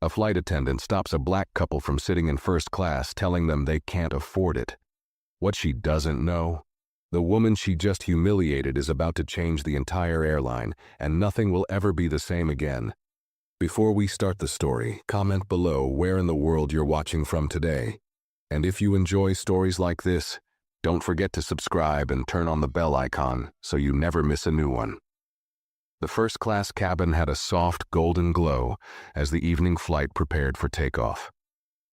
A flight attendant stops a black couple from sitting in first class, telling them they can't afford it. What she doesn't know? The woman she just humiliated is about to change the entire airline, and nothing will ever be the same again. Before we start the story, comment below where in the world you're watching from today. And if you enjoy stories like this, don't forget to subscribe and turn on the bell icon so you never miss a new one. The first-class cabin had a soft golden glow as the evening flight prepared for takeoff.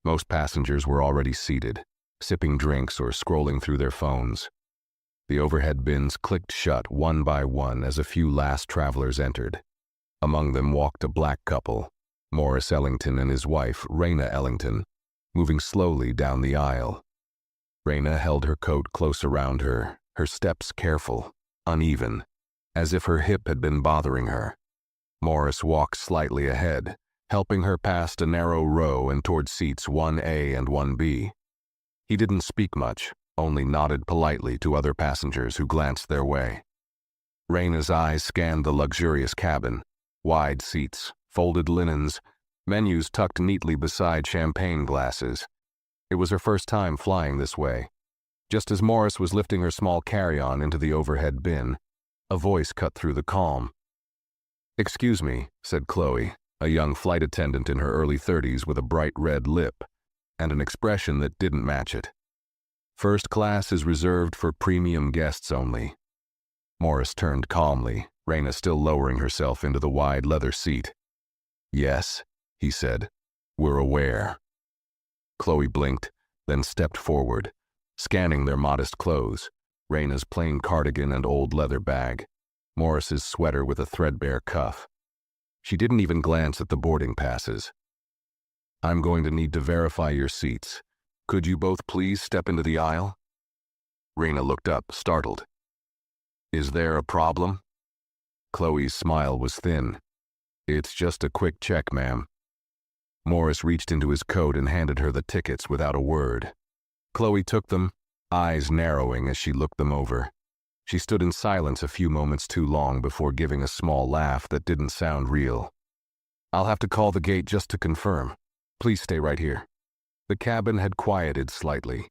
Most passengers were already seated, sipping drinks or scrolling through their phones. The overhead bins clicked shut one by one as a few last travelers entered. Among them walked a black couple, Morris Ellington and his wife, Raina Ellington, moving slowly down the aisle. Raina held her coat close around her, her steps careful, uneven, as if her hip had been bothering her. Morris walked slightly ahead, helping her past a narrow row and toward seats 1A and 1B. He didn't speak much, only nodded politely to other passengers who glanced their way. Raina's eyes scanned the luxurious cabin, wide seats, folded linens, menus tucked neatly beside champagne glasses. It was her first time flying this way. Just as Morris was lifting her small carry-on into the overhead bin, a voice cut through the calm. "Excuse me," said Chloe, a young flight attendant in her early 30s with a bright red lip and an expression that didn't match it. "First class is reserved for premium guests only." Morris turned calmly, Raina still lowering herself into the wide leather seat. "Yes," he said, "we're aware." Chloe blinked, then stepped forward, scanning their modest clothes, Raina's plain cardigan and old leather bag, Morris's sweater with a threadbare cuff. She didn't even glance at the boarding passes. "I'm going to need to verify your seats. Could you both please step into the aisle?" Raina looked up, startled. "Is there a problem?" Chloe's smile was thin. "It's just a quick check, ma'am." Morris reached into his coat and handed her the tickets without a word. Chloe took them, eyes narrowing as she looked them over. She stood in silence a few moments too long before giving a small laugh that didn't sound real. "I'll have to call the gate just to confirm. Please stay right here." The cabin had quieted slightly.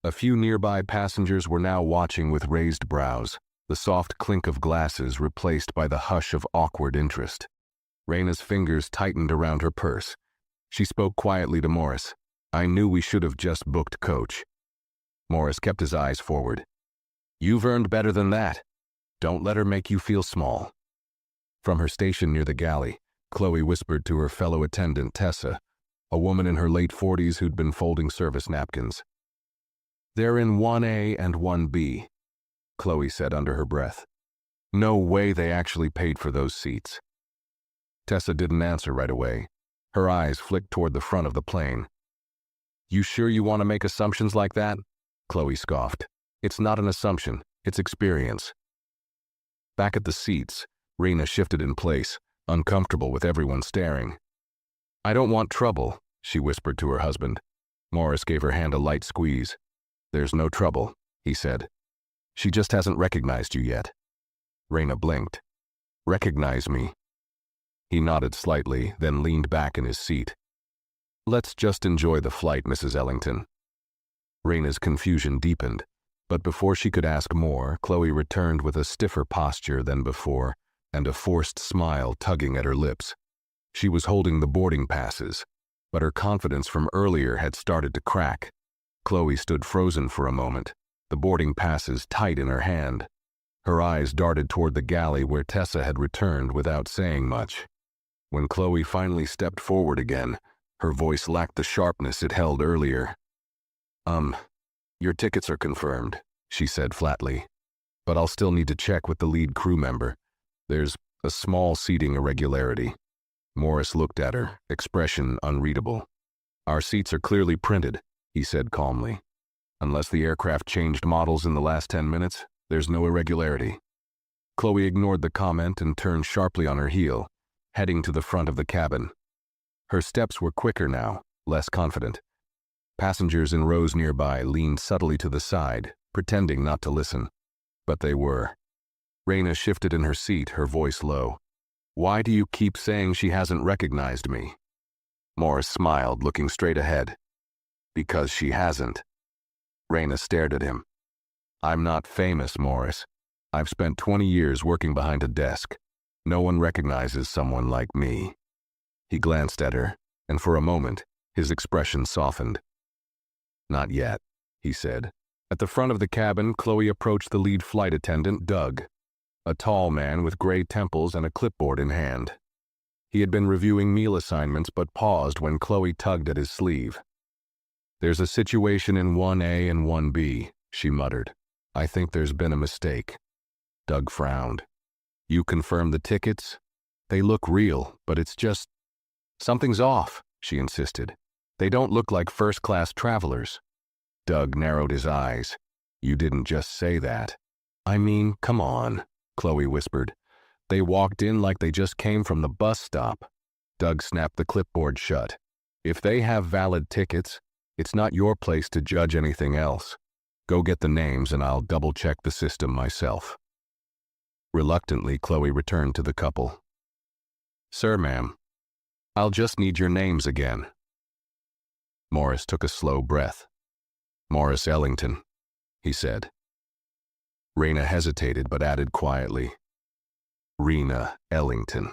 A few nearby passengers were now watching with raised brows, the soft clink of glasses replaced by the hush of awkward interest. Raina's fingers tightened around her purse. She spoke quietly to Morris. "I knew we should have just booked coach." Morris kept his eyes forward. "You've earned better than that. Don't let her make you feel small." From her station near the galley, Chloe whispered to her fellow attendant, Tessa, a woman in her late 40s who'd been folding service napkins. "They're in 1A and 1B, Chloe said under her breath. "No way they actually paid for those seats." Tessa didn't answer right away. Her eyes flicked toward the front of the plane. "You sure you want to make assumptions like that?" Chloe scoffed. "It's not an assumption, it's experience." Back at the seats, Raina shifted in place, uncomfortable with everyone staring. "I don't want trouble," she whispered to her husband. Morris gave her hand a light squeeze. "There's no trouble," he said. "She just hasn't recognized you yet." Raina blinked. "Recognize me?" He nodded slightly, then leaned back in his seat. "Let's just enjoy the flight, Mrs. Ellington." Raina's confusion deepened, but before she could ask more, Chloe returned with a stiffer posture than before and a forced smile tugging at her lips. She was holding the boarding passes, but her confidence from earlier had started to crack. Chloe stood frozen for a moment, the boarding passes tight in her hand. Her eyes darted toward the galley where Tessa had returned without saying much. When Chloe finally stepped forward again, her voice lacked the sharpness it held earlier. Your tickets are confirmed," she said flatly. "But I'll still need to check with the lead crew member. There's a small seating irregularity." Morris looked at her, expression unreadable. "Our seats are clearly printed," he said calmly. "Unless the aircraft changed models in the last 10 minutes, there's no irregularity." Chloe ignored the comment and turned sharply on her heel, heading to the front of the cabin. Her steps were quicker now, less confident. Passengers in rows nearby leaned subtly to the side, pretending not to listen. But they were. Raina shifted in her seat, her voice low. "Why do you keep saying she hasn't recognized me?" Morris smiled, looking straight ahead. Because she hasn't. Raina stared at him. I'm not famous, Morris. I've spent 20 years working behind a desk. No one recognizes someone like me. He glanced at her, and for a moment, his expression softened. Not yet, he said. At the front of the cabin, Chloe approached the lead flight attendant, Doug, a tall man with gray temples and a clipboard in hand. He had been reviewing meal assignments but paused when Chloe tugged at his sleeve. There's a situation in 1A and 1B, she muttered. I think there's been a mistake. Doug frowned. You confirmed the tickets? They look real, but it's just... Something's off, she insisted. They don't look like first-class travelers. Doug narrowed his eyes. You didn't just say that. I mean, come on, Chloe whispered. They walked in like they just came from the bus stop. Doug snapped the clipboard shut. If they have valid tickets, it's not your place to judge anything else. Go get the names and I'll double-check the system myself. Reluctantly, Chloe returned to the couple. Sir, ma'am, I'll just need your names again. Morris took a slow breath. Morris Ellington, he said. Raina hesitated but added quietly, Rena Ellington.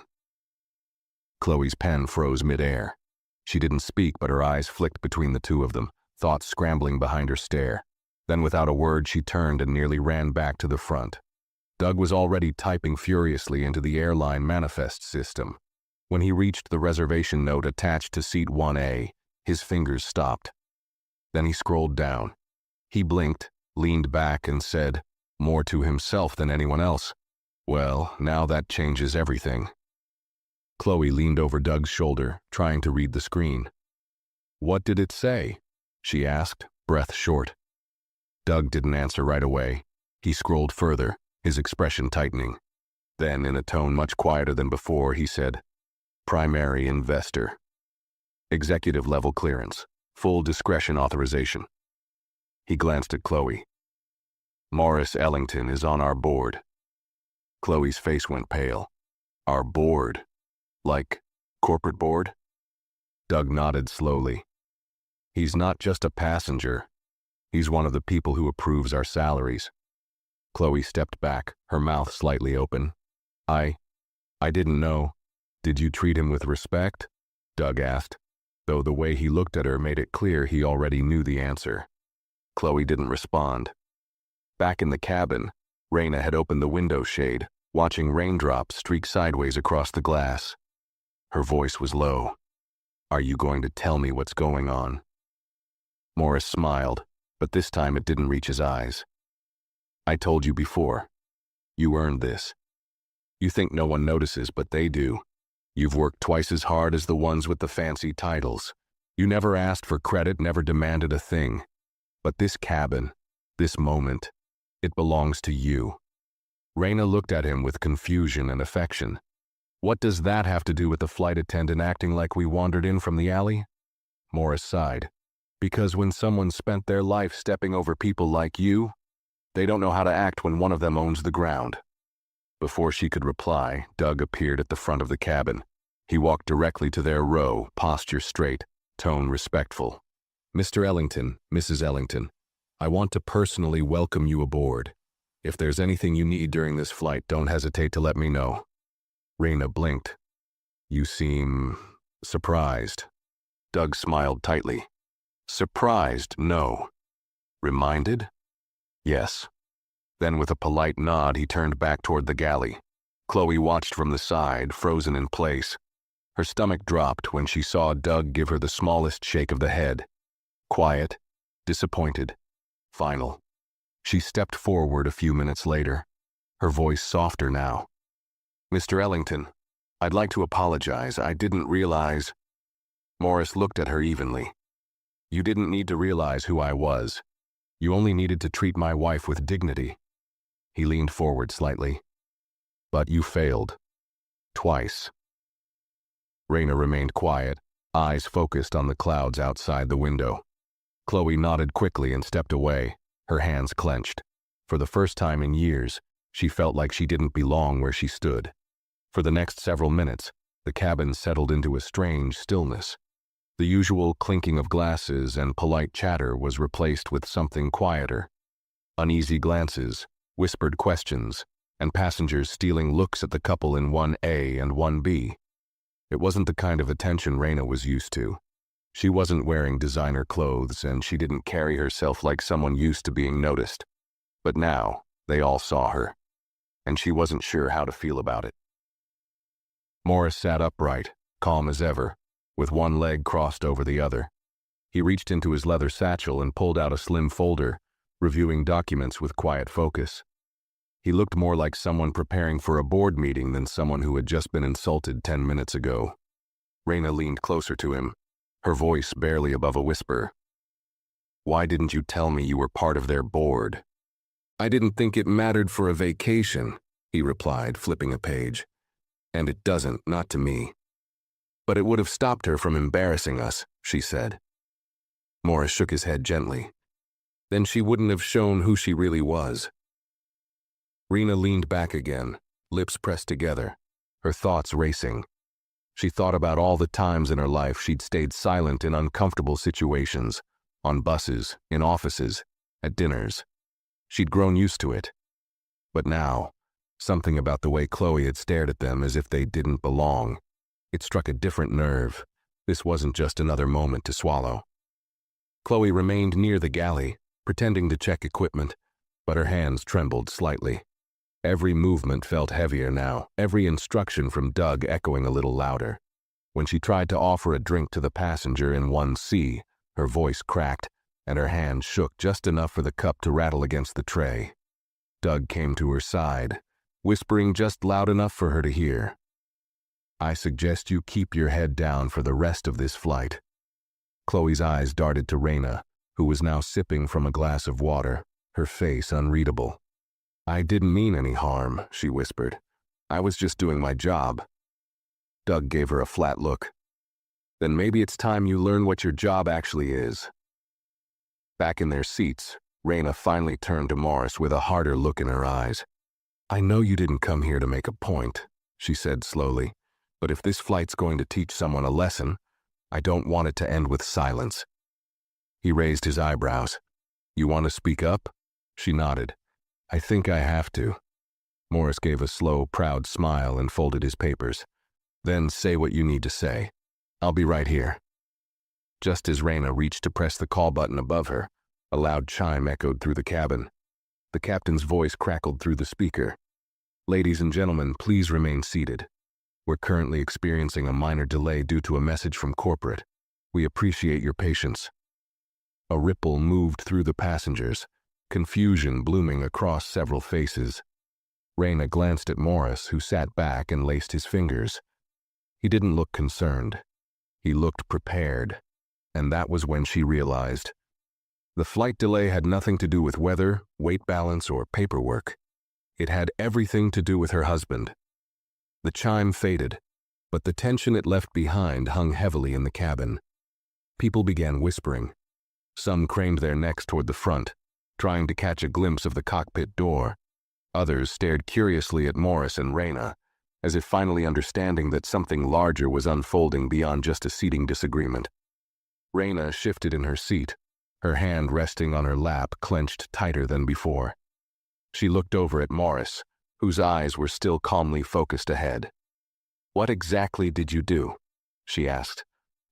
Chloe's pen froze midair. She didn't speak, but her eyes flicked between the two of them, thoughts scrambling behind her stare. Then without a word she turned and nearly ran back to the front. Doug was already typing furiously into the airline manifest system. When he reached the reservation note attached to seat 1A, his fingers stopped. Then he scrolled down. He blinked, leaned back, and said, more to himself than anyone else, well, now that changes everything. Chloe leaned over Doug's shoulder, trying to read the screen. What did it say? She asked, breath short. Doug didn't answer right away. He scrolled further, his expression tightening. Then, in a tone much quieter than before, he said, Primary investor. Executive level clearance. Full discretion authorization. He glanced at Chloe. Morris Ellington is on our board. Chloe's face went pale. Our board? Like corporate board? Doug nodded slowly. He's not just a passenger. He's one of the people who approves our salaries. Chloe stepped back, her mouth slightly open. I didn't know. Did you treat him with respect? Doug asked, though the way he looked at her made it clear he already knew the answer. Chloe didn't respond. Back in the cabin, Raina had opened the window shade, watching raindrops streak sideways across the glass. Her voice was low. Are you going to tell me what's going on? Morris smiled, but this time it didn't reach his eyes. I told you before. You earned this. You think no one notices, but they do. You've worked twice as hard as the ones with the fancy titles. You never asked for credit, never demanded a thing. But this cabin, this moment, it belongs to you. Raina looked at him with confusion and affection. What does that have to do with the flight attendant acting like we wandered in from the alley? Morris sighed. Because when someone spent their life stepping over people like you, they don't know how to act when one of them owns the ground. Before she could reply, Doug appeared at the front of the cabin. He walked directly to their row, posture straight, tone respectful. Mr. Ellington, Mrs. Ellington, I want to personally welcome you aboard. If there's anything you need during this flight, don't hesitate to let me know. Raina blinked. You seem surprised. Doug smiled tightly. Surprised, no. Reminded? Yes. Then with a polite nod, he turned back toward the galley. Chloe watched from the side, frozen in place. Her stomach dropped when she saw Doug give her the smallest shake of the head. Quiet, disappointed, final. She stepped forward a few minutes later, her voice softer now. Mr. Ellington, I'd like to apologize. I didn't realize. Morris looked at her evenly. You didn't need to realize who I was. You only needed to treat my wife with dignity. He leaned forward slightly. But you failed. Twice. Raina remained quiet, eyes focused on the clouds outside the window. Chloe nodded quickly and stepped away, her hands clenched. For the first time in years, she felt like she didn't belong where she stood. For the next several minutes, the cabin settled into a strange stillness. The usual clinking of glasses and polite chatter was replaced with something quieter. Uneasy glances, whispered questions, and passengers stealing looks at the couple in 1A and 1B. It wasn't the kind of attention Raina was used to. She wasn't wearing designer clothes, and she didn't carry herself like someone used to being noticed. But now, they all saw her, and she wasn't sure how to feel about it. Morris sat upright, calm as ever, with one leg crossed over the other. He reached into his leather satchel and pulled out a slim folder, reviewing documents with quiet focus. He looked more like someone preparing for a board meeting than someone who had just been insulted 10 minutes ago. Raina leaned closer to him, her voice barely above a whisper. "Why didn't you tell me you were part of their board?" "I didn't think it mattered for a vacation," he replied, flipping a page. "And it doesn't, not to me." "But it would have stopped her from embarrassing us," she said. Morris shook his head gently. "Then she wouldn't have shown who she really was." Raina leaned back again, lips pressed together, her thoughts racing. She thought about all the times in her life she'd stayed silent in uncomfortable situations, on buses, in offices, at dinners. She'd grown used to it. But now, something about the way Chloe had stared at them as if they didn't belong. It struck a different nerve. This wasn't just another moment to swallow. Chloe remained near the galley, pretending to check equipment, but her hands trembled slightly. Every movement felt heavier now, every instruction from Doug echoing a little louder. When she tried to offer a drink to the passenger in 1C, her voice cracked, and her hand shook just enough for the cup to rattle against the tray. Doug came to her side, whispering just loud enough for her to hear. "I suggest you keep your head down for the rest of this flight." Chloe's eyes darted to Raina, who was now sipping from a glass of water, her face unreadable. "I didn't mean any harm," she whispered. "I was just doing my job." Doug gave her a flat look. "Then maybe it's time you learn what your job actually is." Back in their seats, Raina finally turned to Morris with a harder look in her eyes. "I know you didn't come here to make a point," she said slowly, "but if this flight's going to teach someone a lesson, I don't want it to end with silence." He raised his eyebrows. "You want to speak up?" She nodded. "I think I have to." Morris gave a slow, proud smile and folded his papers. "Then say what you need to say. I'll be right here." Just as Raina reached to press the call button above her, a loud chime echoed through the cabin. The captain's voice crackled through the speaker. "Ladies and gentlemen, please remain seated. We're currently experiencing a minor delay due to a message from corporate. We appreciate your patience." A ripple moved through the passengers, confusion blooming across several faces. Raina glanced at Morris, who sat back and laced his fingers. He didn't look concerned. He looked prepared, and that was when she realized. The flight delay had nothing to do with weather, weight balance, or paperwork. It had everything to do with her husband. The chime faded, but the tension it left behind hung heavily in the cabin. People began whispering. Some craned their necks toward the front, trying to catch a glimpse of the cockpit door. Others stared curiously at Morris and Raina, as if finally understanding that something larger was unfolding beyond just a seating disagreement. Raina shifted in her seat, her hand resting on her lap clenched tighter than before. She looked over at Morris, whose eyes were still calmly focused ahead. "What exactly did you do?" she asked,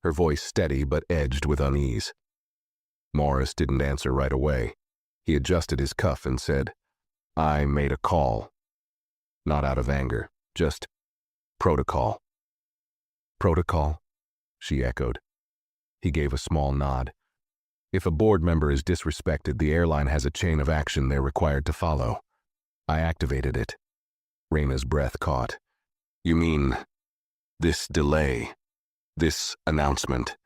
her voice steady but edged with unease. Morris didn't answer right away. He adjusted his cuff and said, "I made a call." Not out of anger, just protocol. "Protocol?" she echoed. He gave a small nod. "If a board member is disrespected, the airline has a chain of action they're required to follow. I activated it." Raina's breath caught. "You mean this delay, this announcement,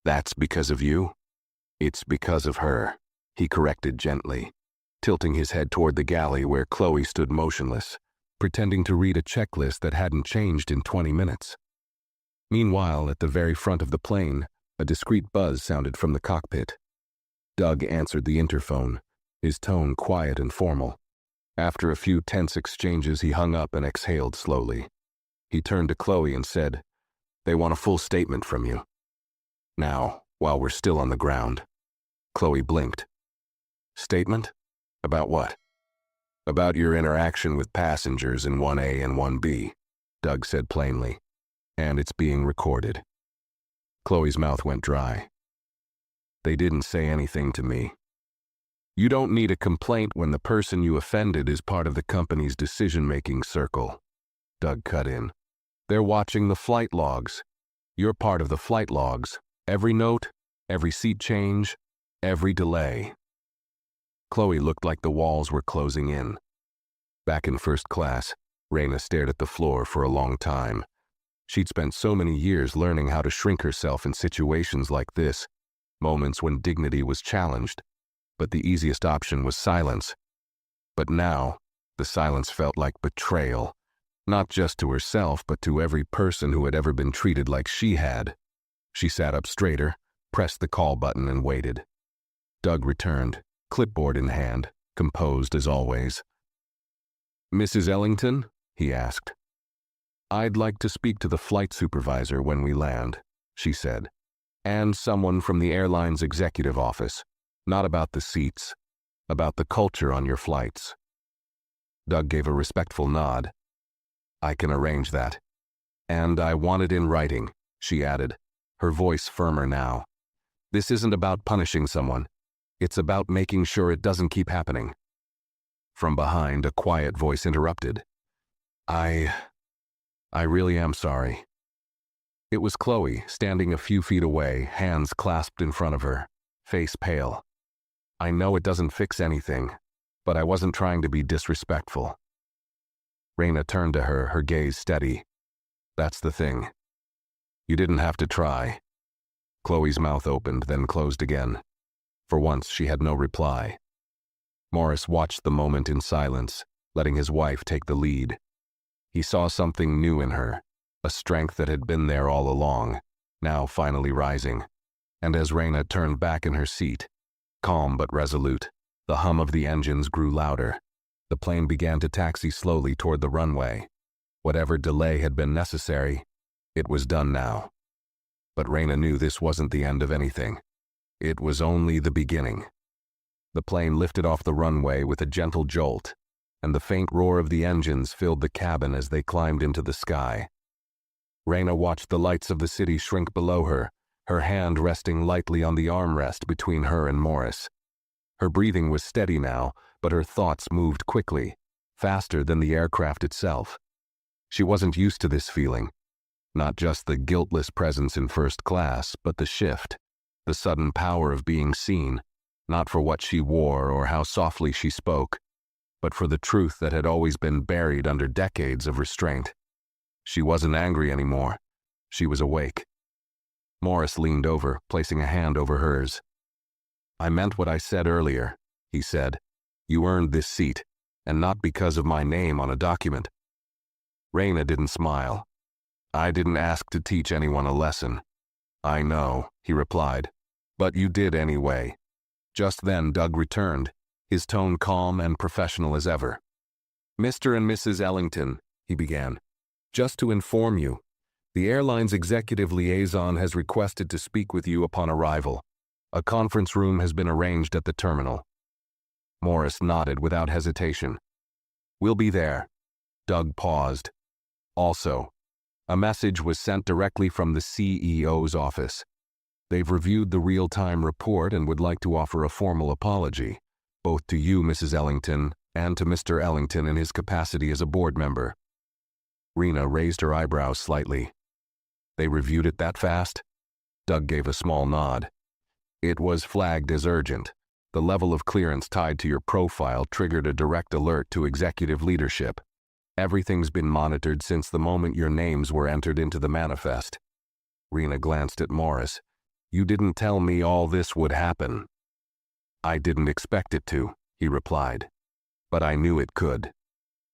that's because of you?" "It's because of her," he corrected gently, tilting his head toward the galley where Chloe stood motionless, pretending to read a checklist that hadn't changed in 20 minutes. Meanwhile, at the very front of the plane, a discreet buzz sounded from the cockpit. Doug answered the interphone, his tone quiet and formal. After a few tense exchanges, he hung up and exhaled slowly. He turned to Chloe and said, "They want a full statement from you." Now, while we're still on the ground. Chloe blinked. Statement? About what? About your interaction with passengers in 1A and 1B, Doug said plainly. And it's being recorded. Chloe's mouth went dry. They didn't say anything to me. You don't need a complaint when the person you offended is part of the company's decision-making circle. Doug cut in. They're watching the flight logs. You're part of the flight logs. Every note, every seat change, every delay. Chloe looked like the walls were closing in. Back in first class, Raina stared at the floor for a long time. She'd spent so many years learning how to shrink herself in situations like this, moments when dignity was challenged, but the easiest option was silence. But now, the silence felt like betrayal, not just to herself, but to every person who had ever been treated like she had. She sat up straighter, pressed the call button, and waited. Doug returned, clipboard in hand, composed as always. Mrs. Ellington? He asked. I'd like to speak to the flight supervisor when we land, she said, and someone from the airline's executive office. Not about the seats, about the culture on your flights. Doug gave a respectful nod. I can arrange that. And I want it in writing, she added, her voice firmer now. This isn't about punishing someone. It's about making sure it doesn't keep happening. From behind, a quiet voice interrupted. I really am sorry. It was Chloe, standing a few feet away, hands clasped in front of her, face pale. I know it doesn't fix anything, but I wasn't trying to be disrespectful. Raina turned to her, her gaze steady. That's the thing. You didn't have to try. Chloe's mouth opened, then closed again. For once, she had no reply. Morris watched the moment in silence, letting his wife take the lead. He saw something new in her, a strength that had been there all along, now finally rising. And as Raina turned back in her seat, calm but resolute, the hum of the engines grew louder. The plane began to taxi slowly toward the runway. Whatever delay had been necessary, it was done now. But Raina knew this wasn't the end of anything. It was only the beginning. The plane lifted off the runway with a gentle jolt, and the faint roar of the engines filled the cabin as they climbed into the sky. Raina watched the lights of the city shrink below her, her hand resting lightly on the armrest between her and Morris. Her breathing was steady now, but her thoughts moved quickly, faster than the aircraft itself. She wasn't used to this feeling. Not just the guiltless presence in first class, but the shift, the sudden power of being seen, not for what she wore or how softly she spoke, but for the truth that had always been buried under decades of restraint. She wasn't angry anymore. She was awake. Morris leaned over, placing a hand over hers. I meant what I said earlier, he said. You earned this seat, and not because of my name on a document. Raina didn't smile. I didn't ask to teach anyone a lesson. I know, he replied, but you did anyway. Just then Doug returned, his tone calm and professional as ever. Mr. and Mrs. Ellington, he began, just to inform you, the airline's executive liaison has requested to speak with you upon arrival. A conference room has been arranged at the terminal. Morris nodded without hesitation. We'll be there. Doug paused. Also, a message was sent directly from the CEO's office. They've reviewed the real-time report and would like to offer a formal apology, both to you, Mrs. Ellington, and to Mr. Ellington in his capacity as a board member. Raina raised her eyebrows slightly. They reviewed it that fast? Doug gave a small nod. It was flagged as urgent. The level of clearance tied to your profile triggered a direct alert to executive leadership. Everything's been monitored since the moment your names were entered into the manifest. Raina glanced at Morris. You didn't tell me all this would happen. I didn't expect it to, he replied. But I knew it could.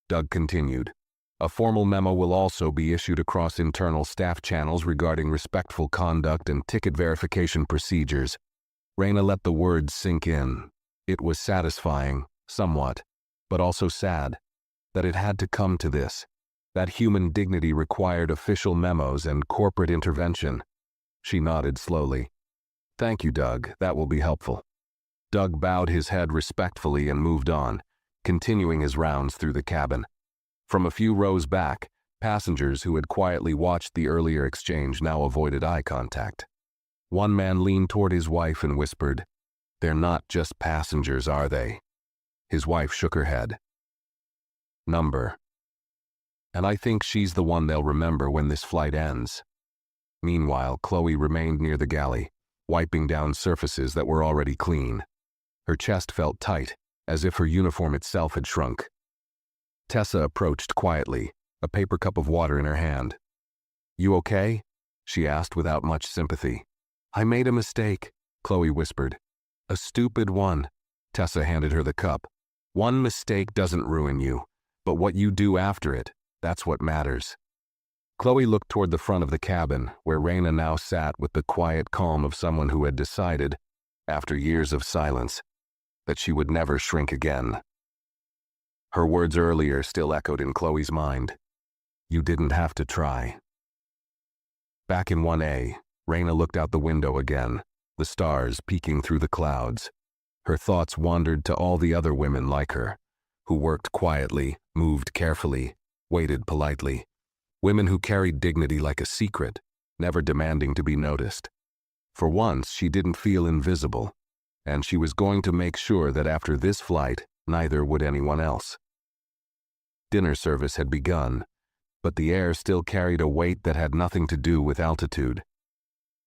Doug continued. A formal memo will also be issued across internal staff channels regarding respectful conduct and ticket verification procedures. Raina let the words sink in. It was satisfying, somewhat, but also sad, that it had to come to this, that human dignity required official memos and corporate intervention. She nodded slowly. Thank you, Doug. That will be helpful. Doug bowed his head respectfully and moved on, continuing his rounds through the cabin. From a few rows back, passengers who had quietly watched the earlier exchange now avoided eye contact. One man leaned toward his wife and whispered, "They're not just passengers, are they?" His wife shook her head. "Number. And I think she's the one they'll remember when this flight ends." Meanwhile, Chloe remained near the galley, wiping down surfaces that were already clean. Her chest felt tight, as if her uniform itself had shrunk. Tessa approached quietly, a paper cup of water in her hand. "You okay?" she asked without much sympathy. "I made a mistake," Chloe whispered. "A stupid one." Tessa handed her the cup. "One mistake doesn't ruin you, but what you do after it, that's what matters." Chloe looked toward the front of the cabin, where Raina now sat with the quiet calm of someone who had decided, after years of silence, that she would never shrink again. Her words earlier still echoed in Chloe's mind. "You didn't have to try." Back in 1A, Raina looked out the window again, the stars peeking through the clouds. Her thoughts wandered to all the other women like her, who worked quietly, moved carefully, waited politely. Women who carried dignity like a secret, never demanding to be noticed. For once, she didn't feel invisible, and she was going to make sure that after this flight, neither would anyone else. Dinner service had begun, but the air still carried a weight that had nothing to do with altitude.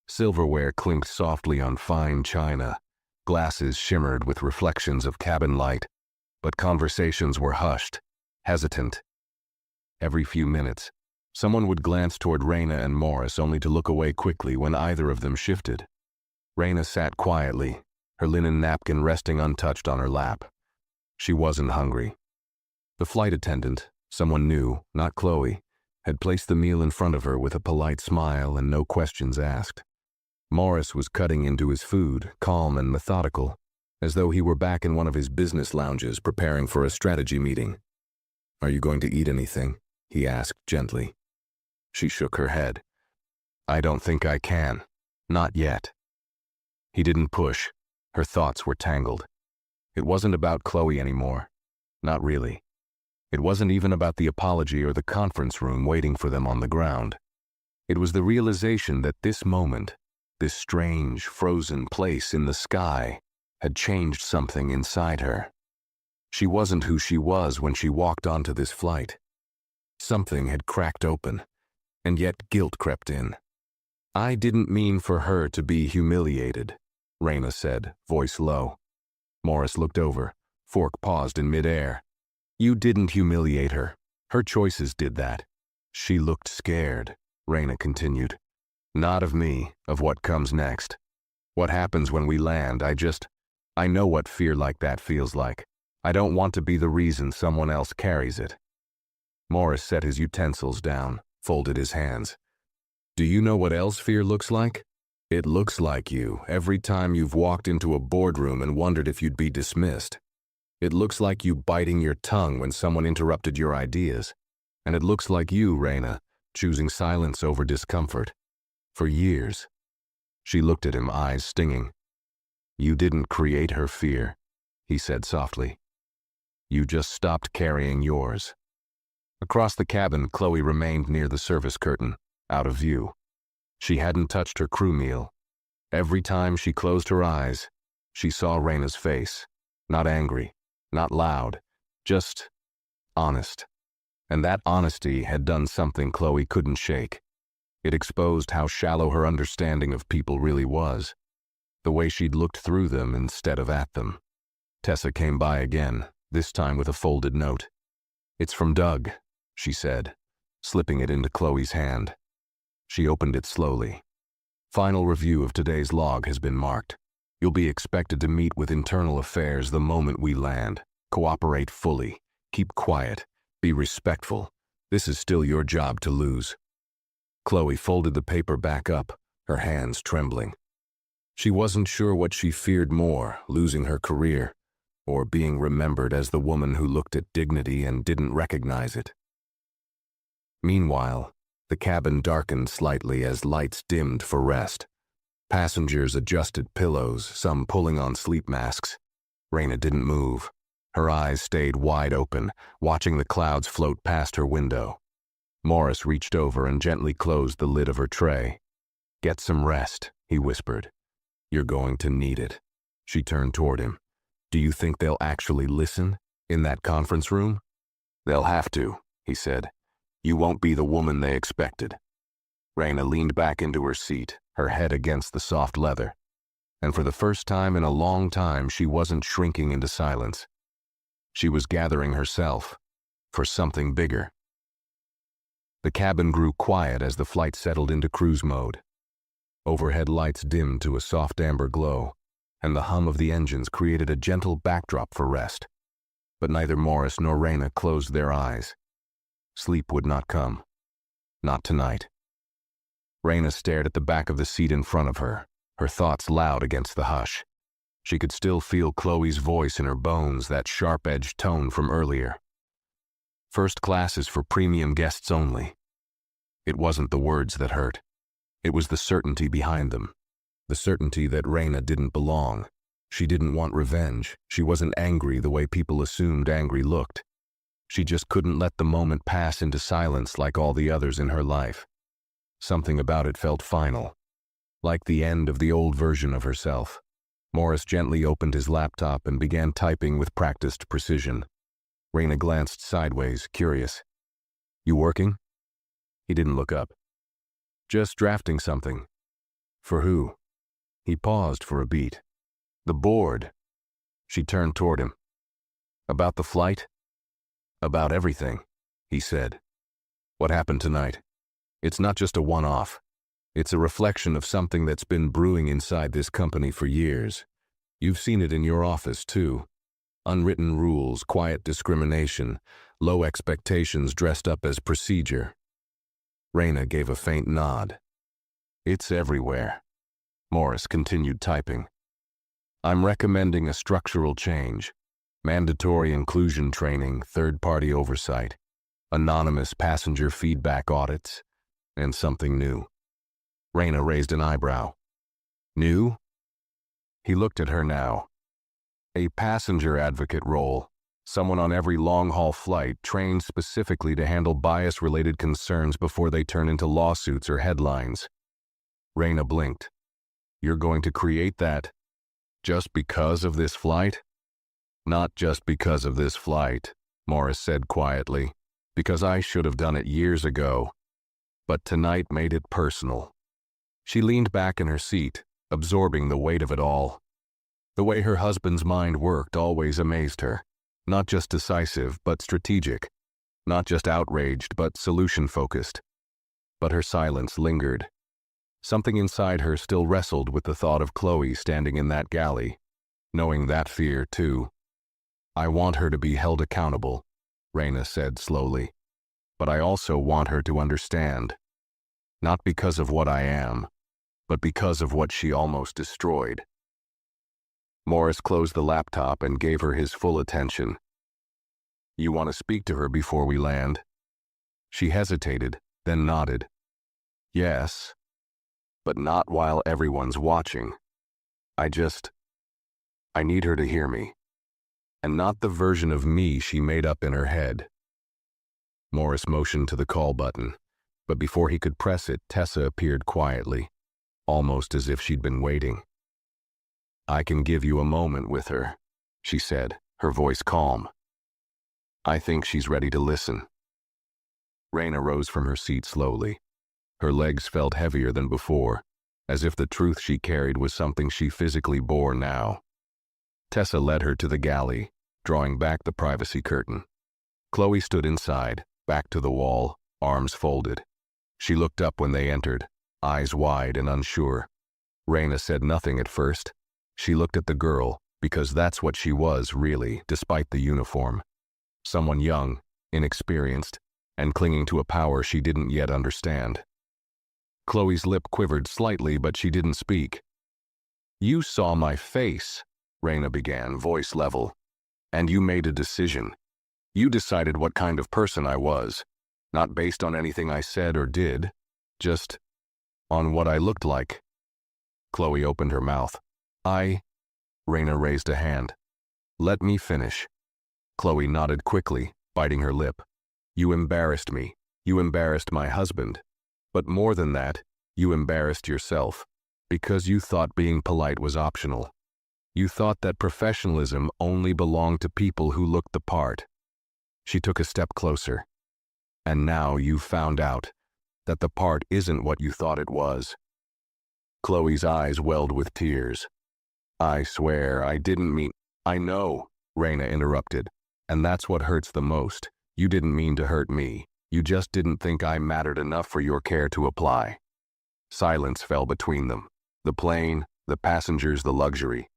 Silverware clinked softly on fine china, glasses shimmered with reflections of cabin light, but conversations were hushed, hesitant. Every few minutes, someone would glance toward Raina and Morris only to look away quickly when either of them shifted. Raina sat quietly, her linen napkin resting untouched on her lap. She wasn't hungry. The flight attendant, someone new, not Chloe, had placed the meal in front of her with a polite smile and no questions asked. Morris was cutting into his food, calm and methodical, as though he were back in one of his business lounges preparing for a strategy meeting. "Are you going to eat anything?" he asked gently. She shook her head. "I don't think I can. Not yet." He didn't push. Her thoughts were tangled. It wasn't about Chloe anymore. Not really. It wasn't even about the apology or the conference room waiting for them on the ground. It was the realization that this moment, this strange, frozen place in the sky, had changed something inside her. She wasn't who she was when she walked onto this flight. Something had cracked open, and yet guilt crept in. "I didn't mean for her to be humiliated," Raina said, voice low. Morris looked over, fork paused in midair. "You didn't humiliate her. Her choices did that." "She looked scared," Raina continued. "Not of me, of what comes next. What happens when we land, I know what fear like that feels like. I don't want to be the reason someone else carries it." Morris set his utensils down, folded his hands. "Do you know what else fear looks like? It looks like you every time you've walked into a boardroom and wondered if you'd be dismissed. It looks like you biting your tongue when someone interrupted your ideas. And it looks like you, Raina, choosing silence over discomfort. For years." She looked at him, eyes stinging. "You didn't create her fear," he said softly. "You just stopped carrying yours." Across the cabin, Chloe remained near the service curtain, out of view. She hadn't touched her crew meal. Every time she closed her eyes, she saw Raina's face. Not angry, not loud, just honest. And that honesty had done something Chloe couldn't shake. It exposed how shallow her understanding of people really was, the way she'd looked through them instead of at them. Tessa came by again, this time with a folded note. "It's from Doug," she said, slipping it into Chloe's hand. She opened it slowly. "Final review of today's log has been marked. You'll be expected to meet with internal affairs the moment we land. Cooperate fully. Keep quiet. Be respectful. This is still your job to lose." Chloe folded the paper back up, her hands trembling. She wasn't sure what she feared more, losing her career, or being remembered as the woman who looked at dignity and didn't recognize it. Meanwhile, the cabin darkened slightly as lights dimmed for rest. Passengers adjusted pillows, some pulling on sleep masks. Raina didn't move. Her eyes stayed wide open, watching the clouds float past her window. Morris reached over and gently closed the lid of her tray. "Get some rest," he whispered. "You're going to need it." She turned toward him. "Do you think they'll actually listen in that conference room?" "They'll have to," he said. "You won't be the woman they expected." Raina leaned back into her seat, her head against the soft leather. And for the first time in a long time, she wasn't shrinking into silence. She was gathering herself for something bigger. The cabin grew quiet as the flight settled into cruise mode. Overhead lights dimmed to a soft amber glow, and the hum of the engines created a gentle backdrop for rest. But neither Morris nor Raina closed their eyes. Sleep would not come. Not tonight. Raina stared at the back of the seat in front of her, her thoughts loud against the hush. She could still feel Chloe's voice in her bones, that sharp-edged tone from earlier. "First class is for premium guests only." It wasn't the words that hurt. It was the certainty behind them. The certainty that Raina didn't belong. She didn't want revenge. She wasn't angry the way people assumed angry looked. She just couldn't let the moment pass into silence like all the others in her life. Something about it felt final, like the end of the old version of herself. Morris gently opened his laptop and began typing with practiced precision. Raina glanced sideways, curious. "You working?" He didn't look up. "Just drafting something." "For who?" He paused for a beat. "The board." She turned toward him. "About the flight?" "About everything," he said. "What happened tonight? It's not just a one-off. It's a reflection of something that's been brewing inside this company for years. You've seen it in your office, too. Unwritten rules, quiet discrimination, low expectations dressed up as procedure." Raina gave a faint nod. "It's everywhere." Morris continued typing. "I'm recommending a structural change. Mandatory inclusion training, third-party oversight, anonymous passenger feedback audits, and something new." Raina raised an eyebrow. "New?" He looked at her now. "A passenger advocate role, someone on every long-haul flight trained specifically to handle bias-related concerns before they turn into lawsuits or headlines." Raina blinked. "You're going to create that just because of this flight?" "Not just because of this flight," Morris said quietly, "because I should have done it years ago. But tonight made it personal." She leaned back in her seat, absorbing the weight of it all. The way her husband's mind worked always amazed her. Not just decisive, but strategic. Not just outraged, but solution-focused. But her silence lingered. Something inside her still wrestled with the thought of Chloe standing in that galley, knowing that fear, too. "I want her to be held accountable," Raina said slowly. "But I also want her to understand. Not because of what I am, but because of what she almost destroyed." Morris closed the laptop and gave her his full attention. "You want to speak to her before we land?" She hesitated, then nodded. "Yes, but not while everyone's watching. I need her to hear me. And not the version of me she made up in her head." Morris motioned to the call button, but before he could press it, Tessa appeared quietly, almost as if she'd been waiting. "I can give you a moment with her," she said, her voice calm. "I think she's ready to listen." Raina rose from her seat slowly. Her legs felt heavier than before, as if the truth she carried was something she physically bore now. Tessa led her to the galley, drawing back the privacy curtain. Chloe stood inside, back to the wall, arms folded. She looked up when they entered, eyes wide and unsure. Raina said nothing at first. She looked at the girl, because that's what she was, really, despite the uniform. Someone young, inexperienced, and clinging to a power she didn't yet understand. Chloe's lip quivered slightly, but she didn't speak. "You saw my face," Raina began, voice level. "And you made a decision. You decided what kind of person I was, not based on anything I said or did, just on what I looked like." Chloe opened her mouth. Raina raised a hand. Let me finish. Chloe nodded quickly, biting her lip. You embarrassed me. You embarrassed my husband. But more than that, you embarrassed yourself. Because you thought being polite was optional. You thought that professionalism only belonged to people who looked the part. She took a step closer. And now you've found out that the part isn't what you thought it was. Chloe's eyes welled with tears. I swear, I didn't mean— I know, Raina interrupted. And that's what hurts the most. You didn't mean to hurt me. You just didn't think I mattered enough for your care to apply. Silence fell between them. The plane, the passengers, the luxury.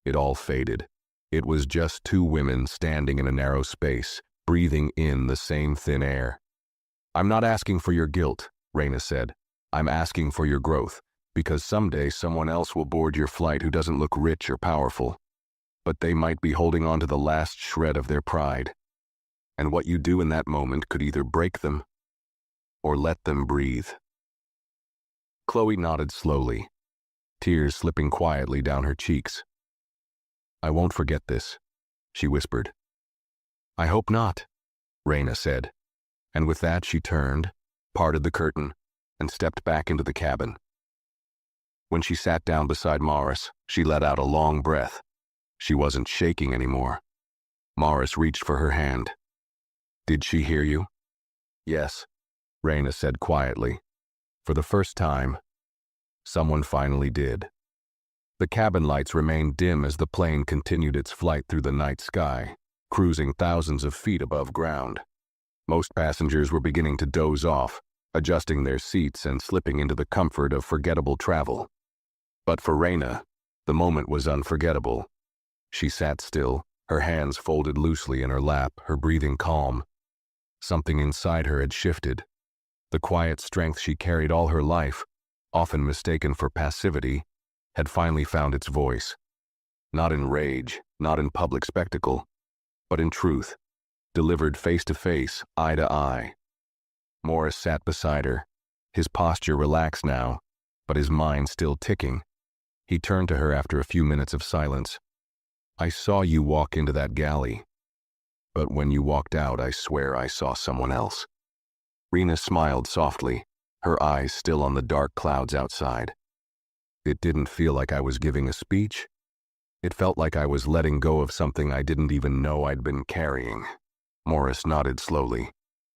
It all faded. It was just two women standing in a narrow space, breathing in the same thin air. I'm not asking for your guilt, Raina said. I'm asking for your growth, because someday someone else will board your flight who doesn't look rich or powerful. But they might be holding on to the last shred of their pride. And what you do in that moment could either break them or let them breathe. Chloe nodded slowly, tears slipping quietly down her cheeks. I won't forget this, she whispered. I hope not, Raina said. And with that she turned, parted the curtain, and stepped back into the cabin. When she sat down beside Morris, she let out a long breath. She wasn't shaking anymore. Morris reached for her hand. Did she hear you? Yes, Raina said quietly. For the first time, someone finally did. The cabin lights remained dim as the plane continued its flight through the night sky, cruising thousands of feet above ground. Most passengers were beginning to doze off, adjusting their seats and slipping into the comfort of forgettable travel. But for Raina, the moment was unforgettable. She sat still, her hands folded loosely in her lap, her breathing calm. Something inside her had shifted. The quiet strength she carried all her life, often mistaken for passivity, had finally found its voice. Not in rage, not in public spectacle, but in truth, delivered face to face, eye to eye. Morris sat beside her, his posture relaxed now, but his mind still ticking. He turned to her after a few minutes of silence. I saw you walk into that galley, but when you walked out, I swear I saw someone else. Raina smiled softly, her eyes still on the dark clouds outside. It didn't feel like I was giving a speech. It felt like I was letting go of something I didn't even know I'd been carrying. Morris nodded slowly.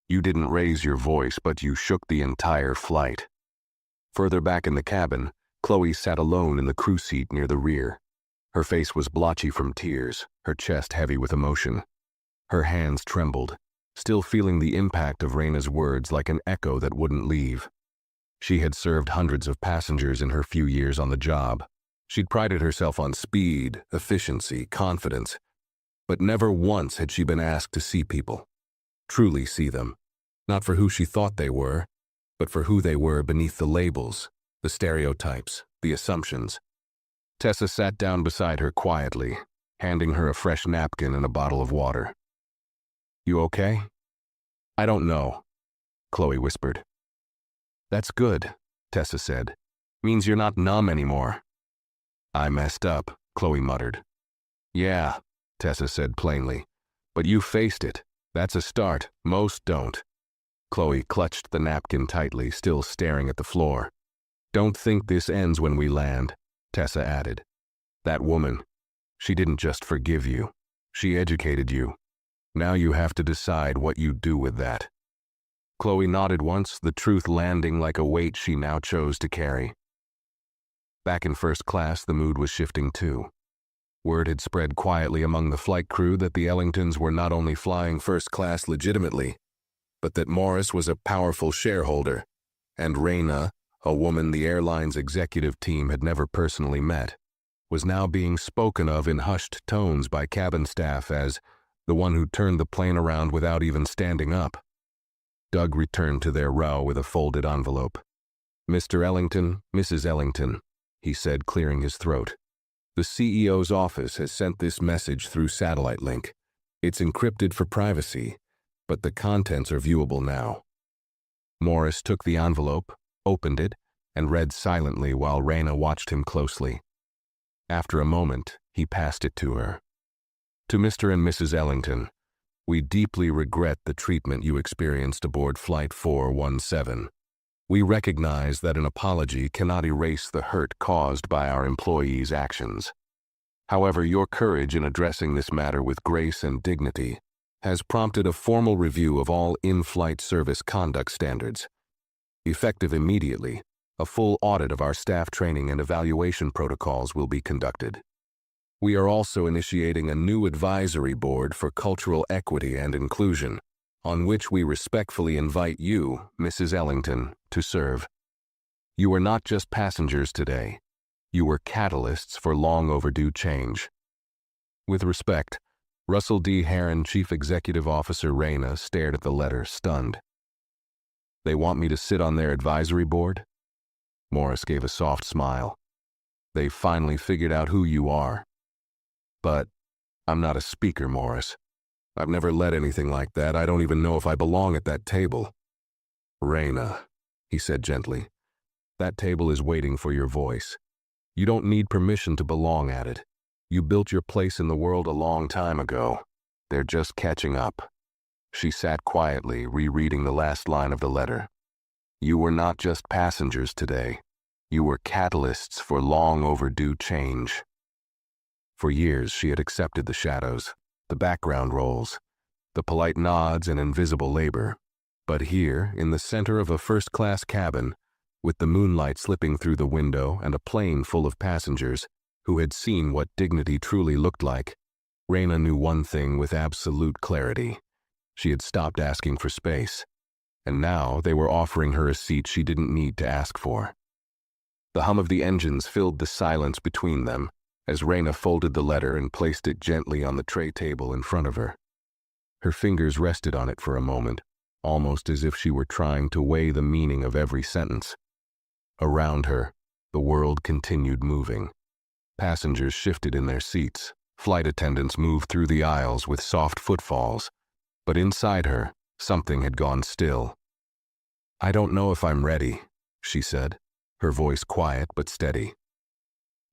You didn't raise your voice, but you shook the entire flight. Further back in the cabin, Chloe sat alone in the crew seat near the rear. Her face was blotchy from tears, her chest heavy with emotion. Her hands trembled, still feeling the impact of Raina's words like an echo that wouldn't leave. She had served hundreds of passengers in her few years on the job. She'd prided herself on speed, efficiency, confidence, but never once had she been asked to see people. Truly see them, not for who she thought they were, but for who they were beneath the labels, the stereotypes, the assumptions. Tessa sat down beside her quietly, handing her a fresh napkin and a bottle of water. You okay? I don't know, Chloe whispered. That's good, Tessa said. Means you're not numb anymore. I messed up, Chloe muttered. Yeah, Tessa said plainly. But you faced it. That's a start. Most don't. Chloe clutched the napkin tightly, still staring at the floor. Don't think this ends when we land, Tessa added. That woman, she didn't just forgive you. She educated you. Now you have to decide what you do with that. Chloe nodded once, the truth landing like a weight she now chose to carry. Back in first class, the mood was shifting too. Word had spread quietly among the flight crew that the Ellingtons were not only flying first class legitimately, but that Morris was a powerful shareholder, and Raina, a woman the airline's executive team had never personally met, was now being spoken of in hushed tones by cabin staff as the one who turned the plane around without even standing up. Doug returned to their row with a folded envelope. Mr. Ellington, Mrs. Ellington, he said, clearing his throat. The CEO's office has sent this message through satellite link. It's encrypted for privacy, but the contents are viewable now. Morris took the envelope, opened it, and read silently while Raina watched him closely. After a moment, he passed it to her. To Mr. and Mrs. Ellington, we deeply regret the treatment you experienced aboard Flight 417. We recognize that an apology cannot erase the hurt caused by our employees' actions. However, your courage in addressing this matter with grace and dignity has prompted a formal review of all in-flight service conduct standards. Effective immediately, a full audit of our staff training and evaluation protocols will be conducted. We are also initiating a new advisory board for cultural equity and inclusion, on which we respectfully invite you, Mrs. Ellington, to serve. You are not just passengers today. You are catalysts for long overdue change. With respect, Russell D. Herron, Chief Executive Officer Raina, stared at the letter, stunned. They want me to sit on their advisory board? Morris gave a soft smile. They've finally figured out who you are. But I'm not a speaker, Morris. I've never led anything like that. I don't even know if I belong at that table. Raina, he said gently, that table is waiting for your voice. You don't need permission to belong at it. You built your place in the world a long time ago. They're just catching up. She sat quietly, rereading the last line of the letter. You were not just passengers today. You were catalysts for long overdue change. For years, she had accepted the shadows, the background roles, the polite nods and invisible labor. But here, in the center of a first-class cabin, with the moonlight slipping through the window and a plane full of passengers who had seen what dignity truly looked like, Raina knew one thing with absolute clarity. She had stopped asking for space, and now they were offering her a seat she didn't need to ask for. The hum of the engines filled the silence between them, as Raina folded the letter and placed it gently on the tray table in front of her. Her fingers rested on it for a moment, almost as if she were trying to weigh the meaning of every sentence. Around her, the world continued moving. Passengers shifted in their seats. Flight attendants moved through the aisles with soft footfalls. But inside her, something had gone still. I don't know if I'm ready, she said, her voice quiet but steady.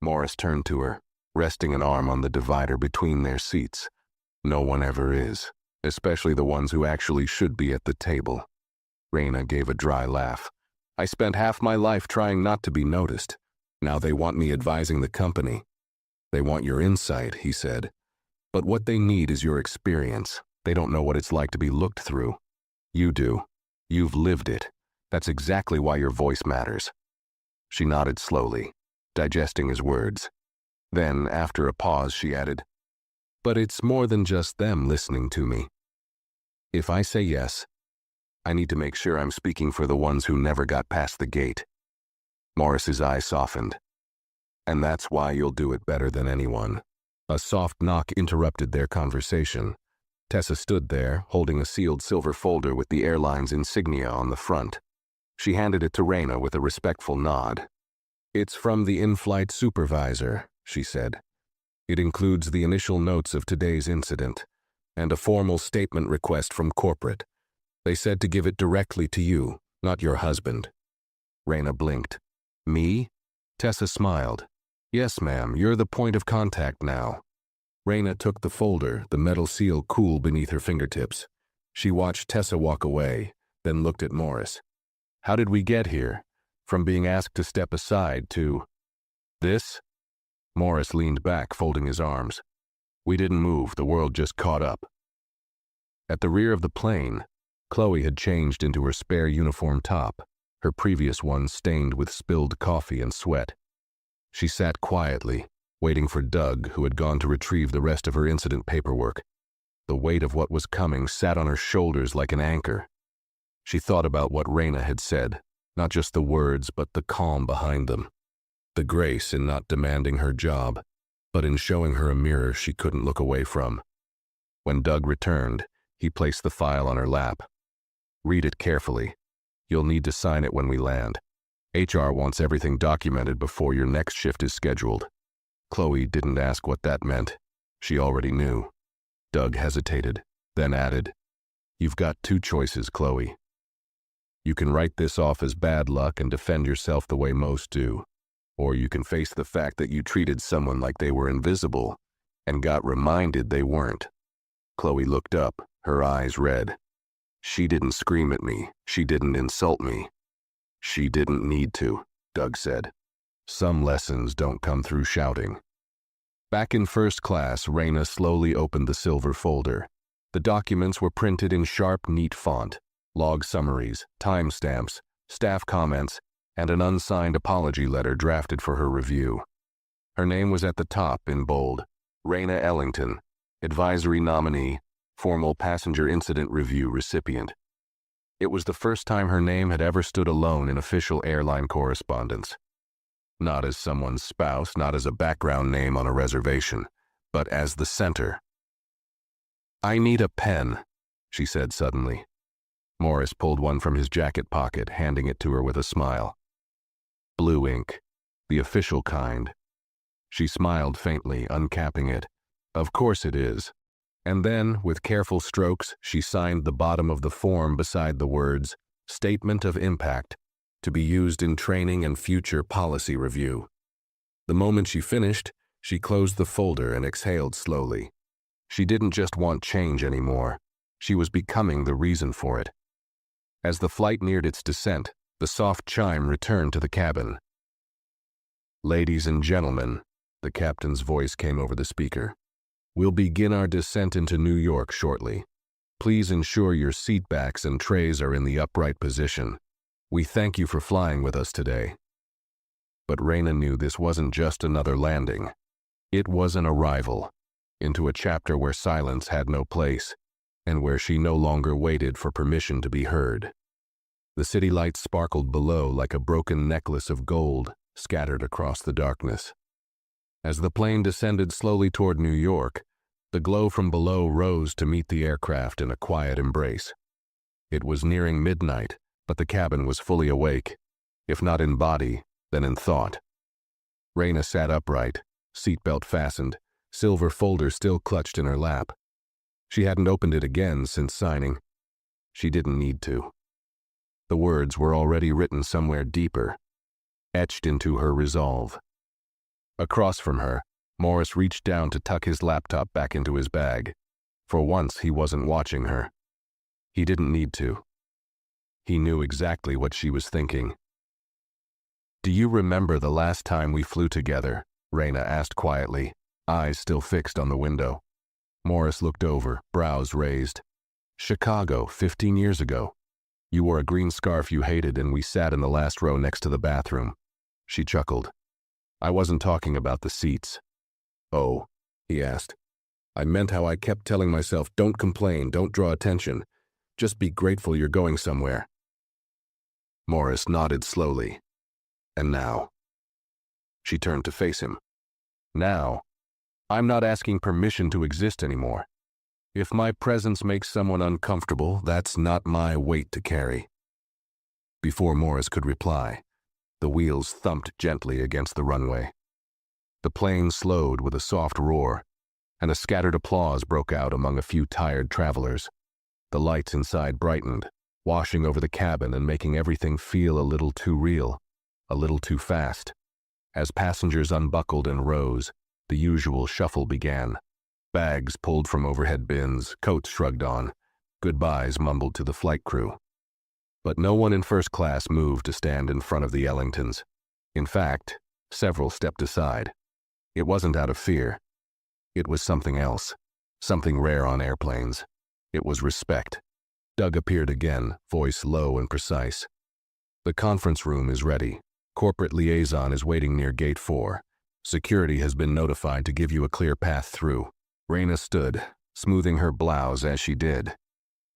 Morris turned to her, resting an arm on the divider between their seats. No one ever is, especially the ones who actually should be at the table. Raina gave a dry laugh. I spent half my life trying not to be noticed. Now they want me advising the company. They want your insight, he said. But what they need is your experience. They don't know what it's like to be looked through. You do. You've lived it. That's exactly why your voice matters. She nodded slowly, digesting his words. Then, after a pause, she added, but it's more than just them listening to me. If I say yes, I need to make sure I'm speaking for the ones who never got past the gate. Morris's eyes softened. And that's why you'll do it better than anyone. A soft knock interrupted their conversation. Tessa stood there, holding a sealed silver folder with the airline's insignia on the front. She handed it to Raina with a respectful nod. It's from the in-flight supervisor, she said. It includes the initial notes of today's incident and a formal statement request from corporate. They said to give it directly to you, not your husband. Raina blinked. Me? Tessa smiled. Yes, ma'am, you're the point of contact now. Raina took the folder, the metal seal cool beneath her fingertips. She watched Tessa walk away, then looked at Morris. How did we get here? From being asked to step aside to this? Morris leaned back, folding his arms. We didn't move, the world just caught up. At the rear of the plane, Chloe had changed into her spare uniform top, her previous one stained with spilled coffee and sweat. She sat quietly, waiting for Doug, who had gone to retrieve the rest of her incident paperwork. The weight of what was coming sat on her shoulders like an anchor. She thought about what Raina had said, not just the words, but the calm behind them. The grace in not demanding her job, but in showing her a mirror she couldn't look away from. When Doug returned, he placed the file on her lap. Read it carefully. You'll need to sign it when we land. HR wants everything documented before your next shift is scheduled. Chloe didn't ask what that meant. She already knew. Doug hesitated, then added, You've got two choices, Chloe. You can write this off as bad luck and defend yourself the way most do. Or you can face the fact that you treated someone like they were invisible and got reminded they weren't. Chloe looked up, her eyes red. She didn't scream at me. She didn't insult me. She didn't need to, Doug said. Some lessons don't come through shouting. Back in first class, Raina slowly opened the silver folder. The documents were printed in sharp, neat font. Log summaries, timestamps, staff comments, and an unsigned apology letter drafted for her review. Her name was at the top in bold. Raina Ellington, advisory nominee, formal passenger incident review recipient. It was the first time her name had ever stood alone in official airline correspondence. Not as someone's spouse, not as a background name on a reservation, but as the center. "I need a pen," she said suddenly. Morris pulled one from his jacket pocket, handing it to her with a smile. Blue ink, the official kind. She smiled faintly, uncapping it. "Of course it is." And then, with careful strokes, she signed the bottom of the form beside the words, "Statement of Impact, to be used in training and future policy review." The moment she finished, she closed the folder and exhaled slowly. She didn't just want change anymore. She was becoming the reason for it. As the flight neared its descent, the soft chime returned to the cabin. "Ladies and gentlemen," the captain's voice came over the speaker. "We'll begin our descent into New York shortly. Please ensure your seat backs and trays are in the upright position. We thank you for flying with us today." But Raina knew this wasn't just another landing. It was an arrival into a chapter where silence had no place, and where she no longer waited for permission to be heard. The city lights sparkled below like a broken necklace of gold scattered across the darkness. As the plane descended slowly toward New York, the glow from below rose to meet the aircraft in a quiet embrace. It was nearing midnight, but the cabin was fully awake, if not in body, then in thought. Raina sat upright, seatbelt fastened, silver folder still clutched in her lap. She hadn't opened it again since signing. She didn't need to. The words were already written somewhere deeper, etched into her resolve. Across from her, Morris reached down to tuck his laptop back into his bag. For once, he wasn't watching her. He didn't need to. He knew exactly what she was thinking. "Do you remember the last time we flew together?" Raina asked quietly, eyes still fixed on the window. Morris looked over, brows raised. "Chicago, 15 years ago. You wore a green scarf you hated and we sat in the last row next to the bathroom." She chuckled. "I wasn't talking about the seats." "Oh," he asked. "I meant how I kept telling myself, don't complain, don't draw attention. Just be grateful you're going somewhere." Morris nodded slowly. "And now?" She turned to face him. "Now, I'm not asking permission to exist anymore. If my presence makes someone uncomfortable, that's not my weight to carry." Before Morris could reply, the wheels thumped gently against the runway. The plane slowed with a soft roar, and a scattered applause broke out among a few tired travelers. The lights inside brightened, washing over the cabin and making everything feel a little too real, a little too fast. As passengers unbuckled and rose, the usual shuffle began. Bags pulled from overhead bins, coats shrugged on, goodbyes mumbled to the flight crew. But no one in first class moved to stand in front of the Ellingtons. In fact, several stepped aside. It wasn't out of fear. It was something else, something rare on airplanes. It was respect. Doug appeared again, voice low and precise. "The conference room is ready. Corporate liaison is waiting near gate 4. Security has been notified to give you a clear path through." Raina stood, smoothing her blouse as she did.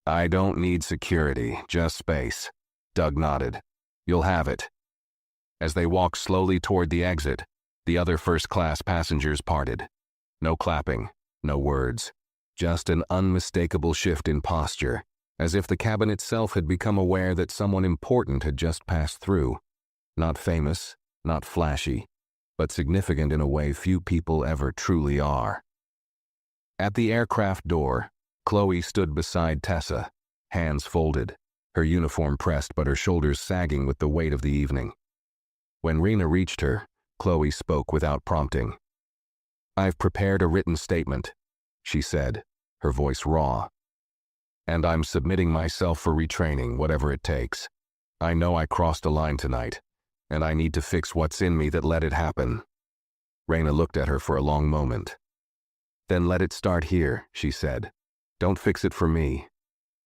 "I don't need security, just space." Doug nodded. "You'll have it." As they walked slowly toward the exit, the other first-class passengers parted. No clapping, no words, just an unmistakable shift in posture, as if the cabin itself had become aware that someone important had just passed through. Not famous, not flashy, but significant in a way few people ever truly are. At the aircraft door, Chloe stood beside Tessa, hands folded, her uniform pressed but her shoulders sagging with the weight of the evening. When Raina reached her, Chloe spoke without prompting. "I've prepared a written statement," she said, her voice raw. "And I'm submitting myself for retraining, whatever it takes. I know I crossed a line tonight, and I need to fix what's in me that let it happen." Raina looked at her for a long moment. "Then let it start here," she said. "Don't fix it for me.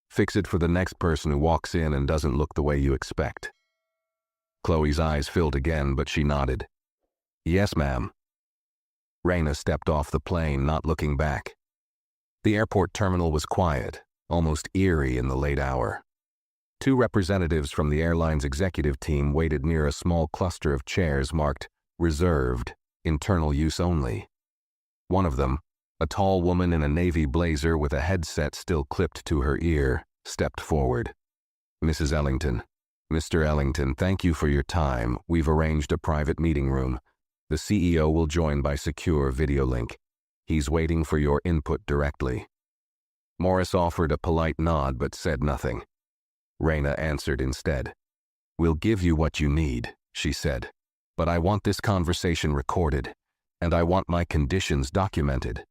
Fix it for the next person who walks in and doesn't look the way you expect." Chloe's eyes filled again, but she nodded. "Yes, ma'am." Raina stepped off the plane, not looking back. The airport terminal was quiet, almost eerie in the late hour. Two representatives from the airline's executive team waited near a small cluster of chairs marked "Reserved, Internal Use Only." One of them, a tall woman in a navy blazer with a headset still clipped to her ear, stepped forward. "Mrs. Ellington, Mr. Ellington, thank you for your time. We've arranged a private meeting room. The CEO will join by secure video link. He's waiting for your input directly." Morris offered a polite nod but said nothing. Raina answered instead. "We'll give you what you need," she said, "but I want this conversation recorded, and I want my conditions documented."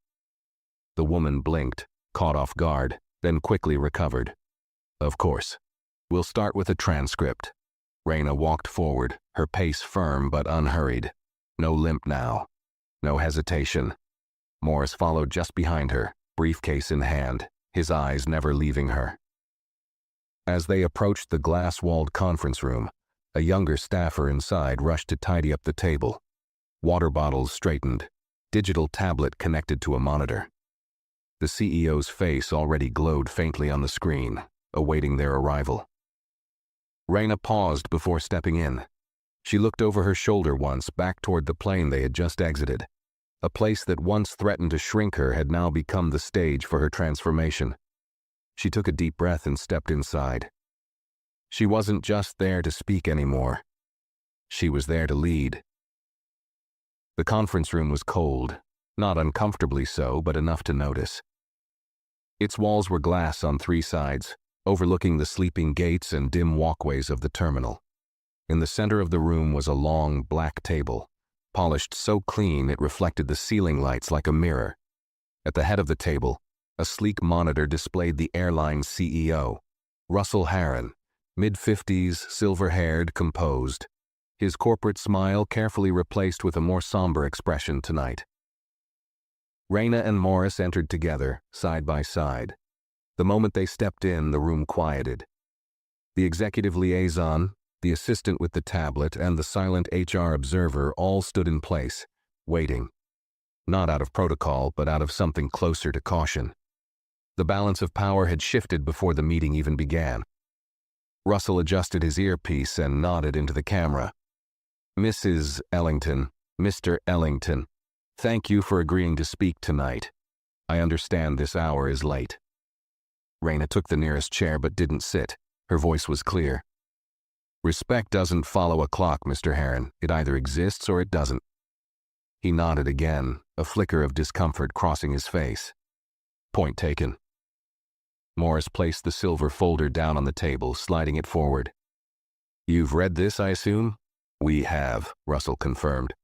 The woman blinked, caught off guard, then quickly recovered. "Of course. We'll start with a transcript." Raina walked forward, her pace firm but unhurried. No limp now. No hesitation. Morris followed just behind her, briefcase in hand, his eyes never leaving her. As they approached the glass-walled conference room, a younger staffer inside rushed to tidy up the table. Water bottles straightened, digital tablet connected to a monitor. The CEO's face already glowed faintly on the screen, awaiting their arrival. Raina paused before stepping in. She looked over her shoulder once, back toward the plane they had just exited. A place that once threatened to shrink her had now become the stage for her transformation. She took a deep breath and stepped inside. She wasn't just there to speak anymore. She was there to lead. The conference room was cold, not uncomfortably so, but enough to notice. Its walls were glass on three sides, overlooking the sleeping gates and dim walkways of the terminal. In the center of the room was a long, black table, polished so clean it reflected the ceiling lights like a mirror. At the head of the table, a sleek monitor displayed the airline's CEO, Russell Harron, mid-50s, silver-haired, composed. His corporate smile carefully replaced with a more somber expression tonight. Raina and Morris entered together, side by side. The moment they stepped in, the room quieted. The executive liaison, the assistant with the tablet, and the silent HR observer all stood in place, waiting. Not out of protocol, but out of something closer to caution. The balance of power had shifted before the meeting even began. Russell adjusted his earpiece and nodded into the camera. "Mrs. Ellington, Mr. Ellington, thank you for agreeing to speak tonight. I understand this hour is late." Raina took the nearest chair but didn't sit. Her voice was clear. "Respect doesn't follow a clock, Mr. Harron. It either exists or it doesn't." He nodded again, a flicker of discomfort crossing his face. "Point taken." Morris placed the silver folder down on the table, sliding it forward. "You've read this, I assume?" "We have," Russell confirmed.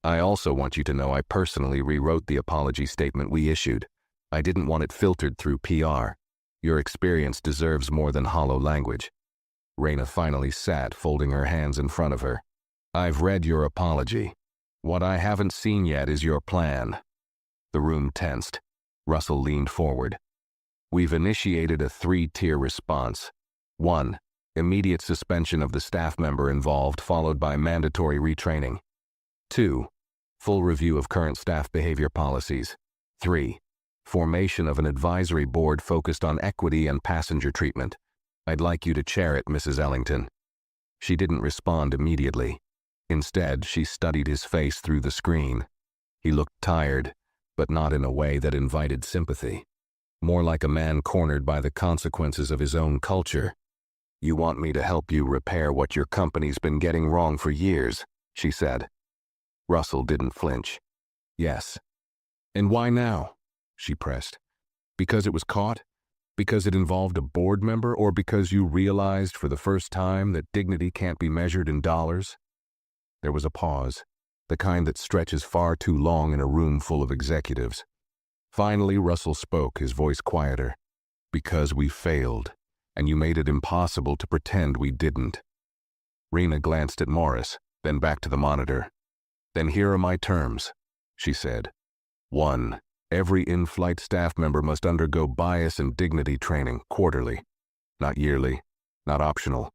"I also want you to know I personally rewrote the apology statement we issued. I didn't want it filtered through PR. Your experience deserves more than hollow language." Raina finally sat, folding her hands in front of her. "I've read your apology. What I haven't seen yet is your plan." The room tensed. Russell leaned forward. "We've initiated a 3-tier response. 1. Immediate suspension of the staff member involved, followed by mandatory retraining. 2. Full review of current staff behavior policies. 3. Formation of an advisory board focused on equity and passenger treatment. I'd like you to chair it, Mrs. Ellington." She didn't respond immediately. Instead, she studied his face through the screen. He looked tired, but not in a way that invited sympathy. More like a man cornered by the consequences of his own culture. "You want me to help you repair what your company's been getting wrong for years," she said. Russell didn't flinch. "Yes." "And why now?" she pressed. "Because it was caught? Because it involved a board member, or because you realized for the first time that dignity can't be measured in dollars? There was a pause, the kind that stretches far too long in a room full of executives. Finally, Russell spoke, his voice quieter. Because we failed, and you made it impossible to pretend we didn't. Rena glanced at Morris, then back to the monitor. Then here are my terms, she said. 1. Every in-flight staff member must undergo bias and dignity training quarterly, not yearly, not optional.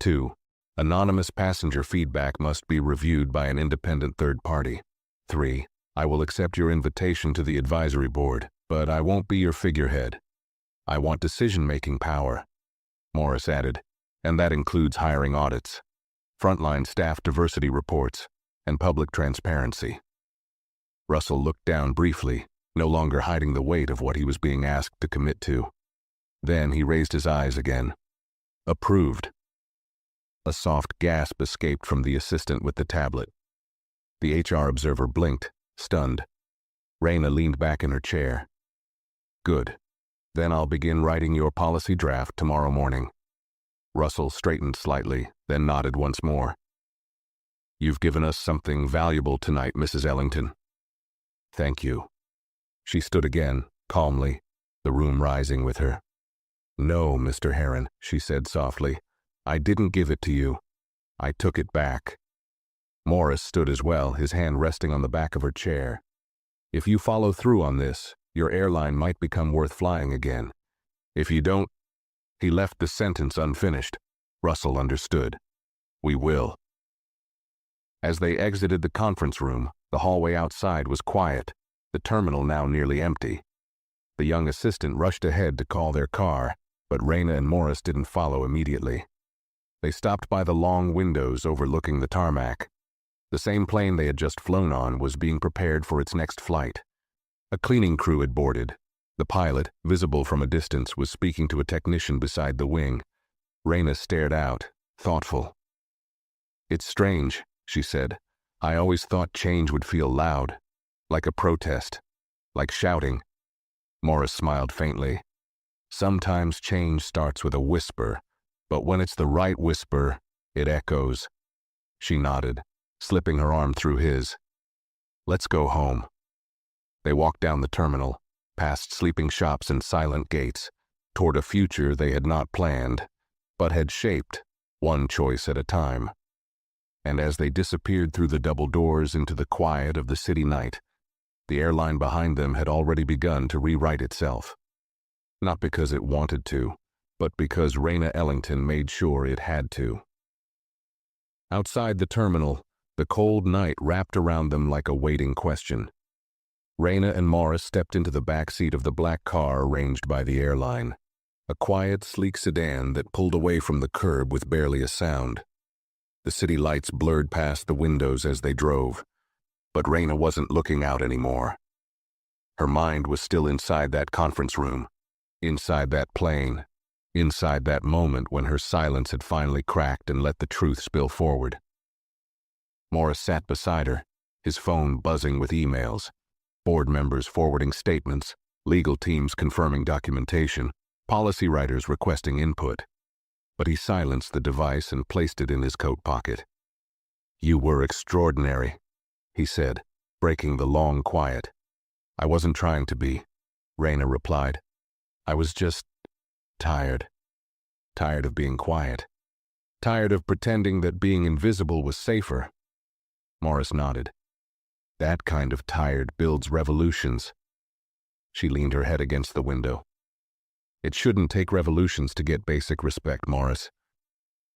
2. Anonymous passenger feedback must be reviewed by an independent third party. 3. I will accept your invitation to the advisory board, but I won't be your figurehead. I want decision-making power, Morris added, and that includes hiring audits, frontline staff diversity reports, and public transparency. Russell looked down briefly, no longer hiding the weight of what he was being asked to commit to. Then he raised his eyes again. Approved. A soft gasp escaped from the assistant with the tablet. The HR observer blinked, stunned. Rena leaned back in her chair. Good. Then I'll begin writing your policy draft tomorrow morning. Russell straightened slightly, then nodded once more. You've given us something valuable tonight, Mrs. Ellington. Thank you. She stood again, calmly, the room rising with her. No, Mr. Heron, she said softly. I didn't give it to you. I took it back. Morris stood as well, his hand resting on the back of her chair. If you follow through on this, your airline might become worth flying again. If you don't... He left the sentence unfinished. Russell understood. We will. As they exited the conference room, the hallway outside was quiet, the terminal now nearly empty. The young assistant rushed ahead to call their car, but Rena and Morris didn't follow immediately. They stopped by the long windows overlooking the tarmac. The same plane they had just flown on was being prepared for its next flight. A cleaning crew had boarded. The pilot, visible from a distance, was speaking to a technician beside the wing. Rena stared out, thoughtful. It's strange, she said. I always thought change would feel loud, like a protest, like shouting. Morris smiled faintly. Sometimes change starts with a whisper, but when it's the right whisper, it echoes. She nodded, slipping her arm through his. Let's go home. They walked down the terminal, past sleeping shops and silent gates, toward a future they had not planned, but had shaped, one choice at a time. And as they disappeared through the double doors into the quiet of the city night, the airline behind them had already begun to rewrite itself. Not because it wanted to, but because Rena Ellington made sure it had to. Outside the terminal, the cold night wrapped around them like a waiting question. Rena and Morris stepped into the back seat of the black car arranged by the airline, a quiet, sleek sedan that pulled away from the curb with barely a sound. The city lights blurred past the windows as they drove, but Rena wasn't looking out anymore. Her mind was still inside that conference room, inside that plane, inside that moment when her silence had finally cracked and let the truth spill forward. Morris sat beside her, his phone buzzing with emails, board members forwarding statements, legal teams confirming documentation, policy writers requesting input. But he silenced the device and placed it in his coat pocket. You were extraordinary, he said, breaking the long quiet. I wasn't trying to be, Rena replied. I was just tired. Tired of being quiet. Tired of pretending that being invisible was safer. Morris nodded. That kind of tired builds revolutions. She leaned her head against the window. It shouldn't take revolutions to get basic respect, Morris.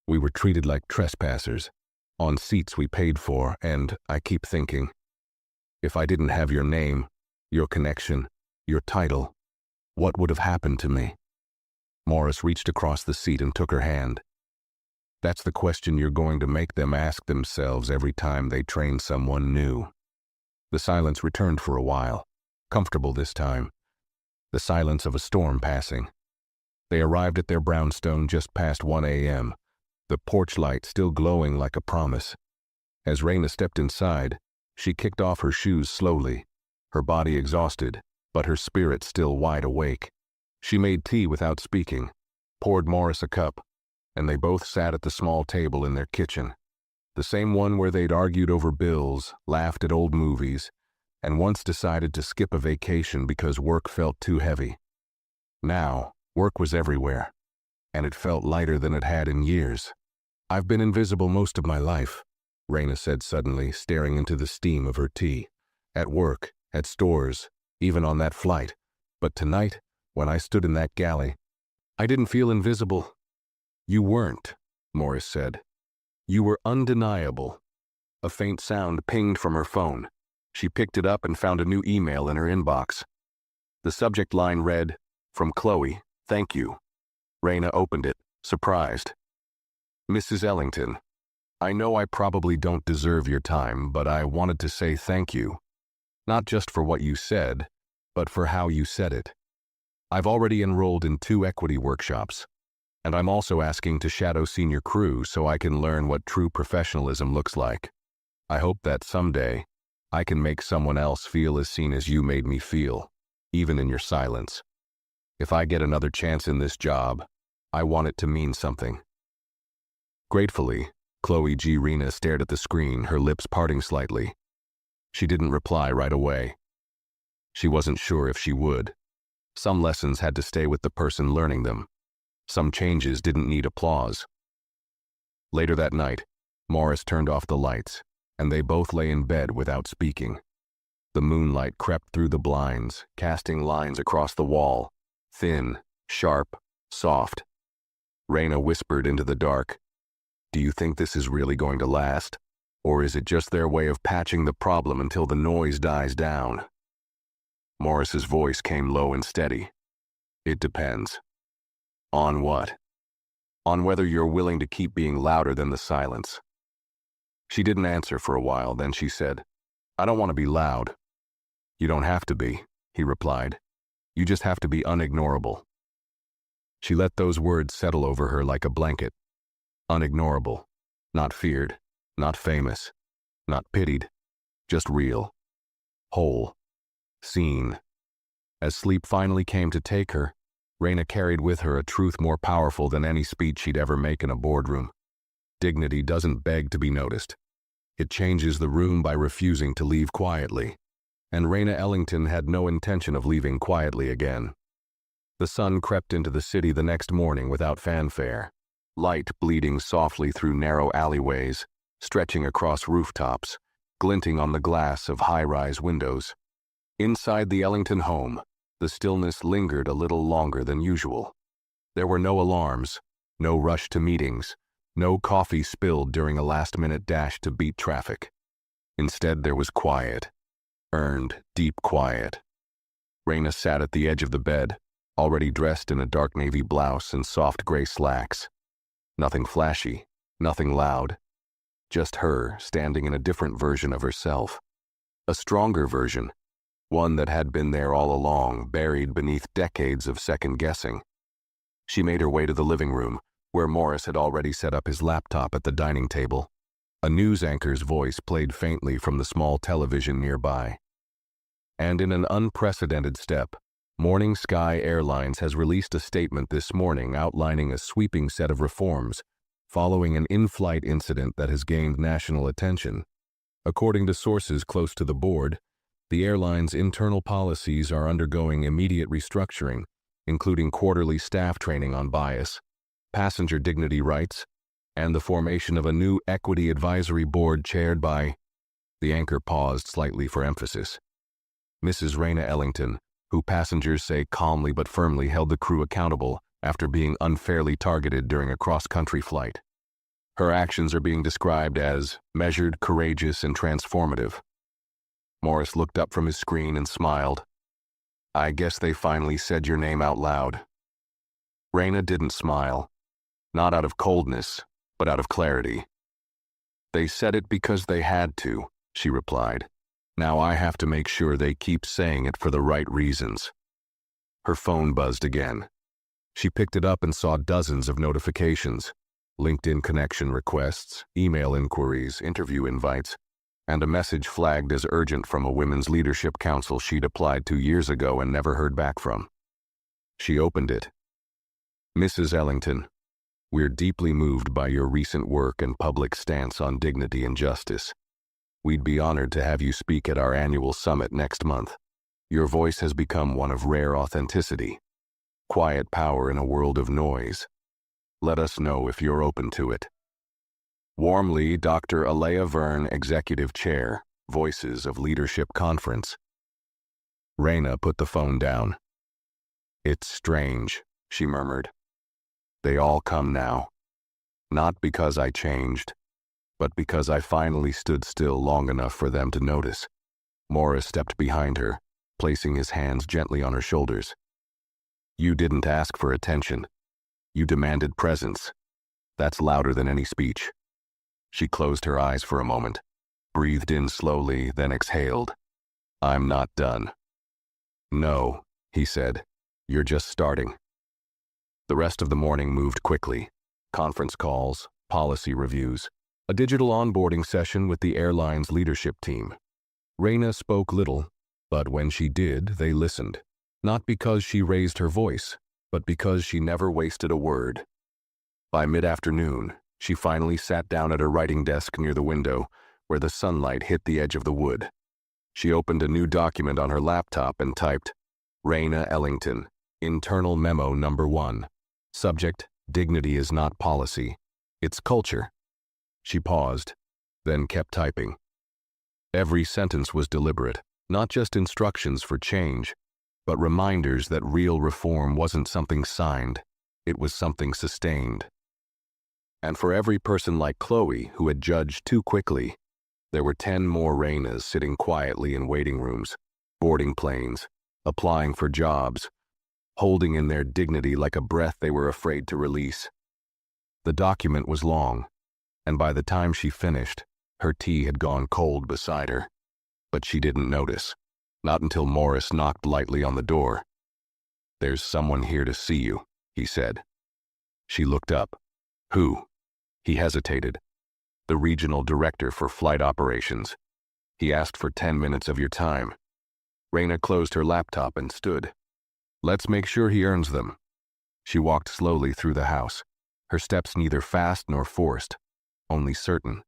We were treated like trespassers, on seats we paid for, and I keep thinking, if I didn't have your name, your connection, your title, what would have happened to me? Morris reached across the seat and took her hand. That's the question you're going to make them ask themselves every time they train someone new. The silence returned for a while, comfortable this time. The silence of a storm passing. They arrived at their brownstone just past 1 a.m., the porch light still glowing like a promise. As Rena stepped inside, she kicked off her shoes slowly, her body exhausted, but her spirit still wide awake. She made tea without speaking, poured Morris a cup, and they both sat at the small table in their kitchen, the same one where they'd argued over bills, laughed at old movies, and once decided to skip a vacation because work felt too heavy. Now, work was everywhere, and it felt lighter than it had in years. "I've been invisible most of my life," Raina said suddenly, staring into the steam of her tea. "At work, at stores, even on that flight. But tonight, when I stood in that galley, I didn't feel invisible." "You weren't," Morris said. "You were undeniable." A faint sound pinged from her phone. She picked it up and found a new email in her inbox. The subject line read, "From Chloe, thank you." Raina opened it, surprised. "Mrs. Ellington, I know I probably don't deserve your time, but I wanted to say thank you. Not just for what you said, but for how you said it. I've already enrolled in 2 equity workshops, and I'm also asking to shadow senior crew so I can learn what true professionalism looks like. I hope that someday I can make someone else feel as seen as you made me feel, even in your silence. If I get another chance in this job, I want it to mean something." Gratefully, Chloe G. Raina stared at the screen, her lips parting slightly. She didn't reply right away. She wasn't sure if she would. Some lessons had to stay with the person learning them. Some changes didn't need applause. Later that night, Morris turned off the lights, and they both lay in bed without speaking. The moonlight crept through the blinds, casting lines across the wall, thin, sharp, soft. Raina whispered into the dark, "Do you think this is really going to last? Or is it just their way of patching the problem until the noise dies down?" Morris's voice came low and steady. "It depends." "On what?" "On whether you're willing to keep being louder than the silence." She didn't answer for a while, then she said, "I don't want to be loud." "You don't have to be," he replied. "You just have to be unignorable." She let those words settle over her like a blanket. Unignorable. Not feared. Not famous. Not pitied. Just real. Whole. Seen. As sleep finally came to take her, Raina carried with her a truth more powerful than any speech she'd ever make in a boardroom. Dignity doesn't beg to be noticed. It changes the room by refusing to leave quietly. And Raina Ellington had no intention of leaving quietly again. The sun crept into the city the next morning without fanfare, light bleeding softly through narrow alleyways, stretching across rooftops, glinting on the glass of high-rise windows. Inside the Ellington home, the stillness lingered a little longer than usual. There were no alarms, no rush to meetings, no coffee spilled during a last-minute dash to beat traffic. Instead, there was quiet. Earned, deep quiet. Raina sat at the edge of the bed, already dressed in a dark navy blouse and soft gray slacks. Nothing flashy, nothing loud. Just her, standing in a different version of herself. A stronger version, one that had been there all along, buried beneath decades of second-guessing. She made her way to the living room, where Morris had already set up his laptop at the dining table. A news anchor's voice played faintly from the small television nearby. And in an unprecedented step, Morning Sky Airlines has released a statement this morning outlining a sweeping set of reforms following an in-flight incident that has gained national attention. According to sources close to the board, the airline's internal policies are undergoing immediate restructuring, including quarterly staff training on bias, passenger dignity rights, and the formation of a new equity advisory board chaired by... The anchor paused slightly for emphasis. Mrs. Raina Ellington, who passengers say calmly but firmly held the crew accountable after being unfairly targeted during a cross-country flight. Her actions are being described as measured, courageous, and transformative. Morris looked up from his screen and smiled. "I guess they finally said your name out loud." Raina didn't smile. Not out of coldness, but out of clarity. "They said it because they had to," she replied. "Now I have to make sure they keep saying it for the right reasons." Her phone buzzed again. She picked it up and saw dozens of notifications, LinkedIn connection requests, email inquiries, interview invites, and a message flagged as urgent from a women's leadership council she'd applied to years ago and never heard back from. She opened it. Mrs. Ellington, we're deeply moved by your recent work and public stance on dignity and justice. We'd be honored to have you speak at our annual summit next month. Your voice has become one of rare authenticity, quiet power in a world of noise. Let us know if you're open to it. Warmly, Dr. Alea Verne, Executive Chair, Voices of Leadership Conference. Raina put the phone down. It's strange, she murmured. They all come now. Not because I changed, but because I finally stood still long enough for them to notice. Morris stepped behind her, placing his hands gently on her shoulders. You didn't ask for attention. You demanded presence. That's louder than any speech. She closed her eyes for a moment, breathed in slowly, then exhaled. I'm not done. No, he said. You're just starting. The rest of the morning moved quickly. Conference calls, policy reviews, a digital onboarding session with the airline's leadership team. Raina spoke little, but when she did, they listened. Not because she raised her voice, but because she never wasted a word. By mid-afternoon, she finally sat down at her writing desk near the window, where the sunlight hit the edge of the wood. She opened a new document on her laptop and typed, Raina Ellington, Internal Memo Number 1. Subject, Dignity is not policy. It's culture. She paused, then kept typing. Every sentence was deliberate, not just instructions for change, but reminders that real reform wasn't something signed, it was something sustained. And for every person like Chloe who had judged too quickly, there were 10 more Rainas sitting quietly in waiting rooms, boarding planes, applying for jobs, holding in their dignity like a breath they were afraid to release. The document was long, and by the time she finished, her tea had gone cold beside her. But she didn't notice, not until Morris knocked lightly on the door. There's someone here to see you, he said. She looked up. Who? He hesitated. The regional director for flight operations. He asked for 10 minutes of your time. Raina closed her laptop and stood. Let's make sure he earns them. She walked slowly through the house, her steps neither fast nor forced, only certain.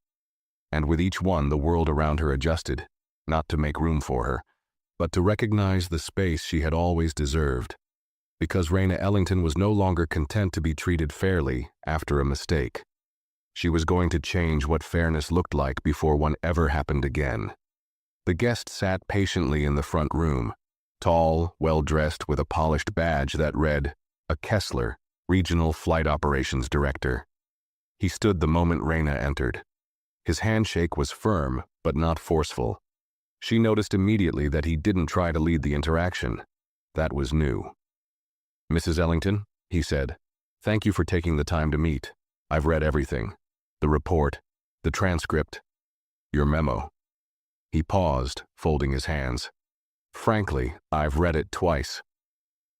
And with each one, the world around her adjusted, not to make room for her, but to recognize the space she had always deserved, because Raina Ellington was no longer content to be treated fairly after a mistake. She was going to change what fairness looked like before one ever happened again. The guest sat patiently in the front room, tall, well-dressed with a polished badge that read, a Kessler, Regional Flight Operations Director. He stood the moment Raina entered. His handshake was firm, but not forceful. She noticed immediately that he didn't try to lead the interaction. That was new. Mrs. Ellington, he said, thank you for taking the time to meet. I've read everything. The report, the transcript, your memo. He paused, folding his hands. Frankly, I've read it twice.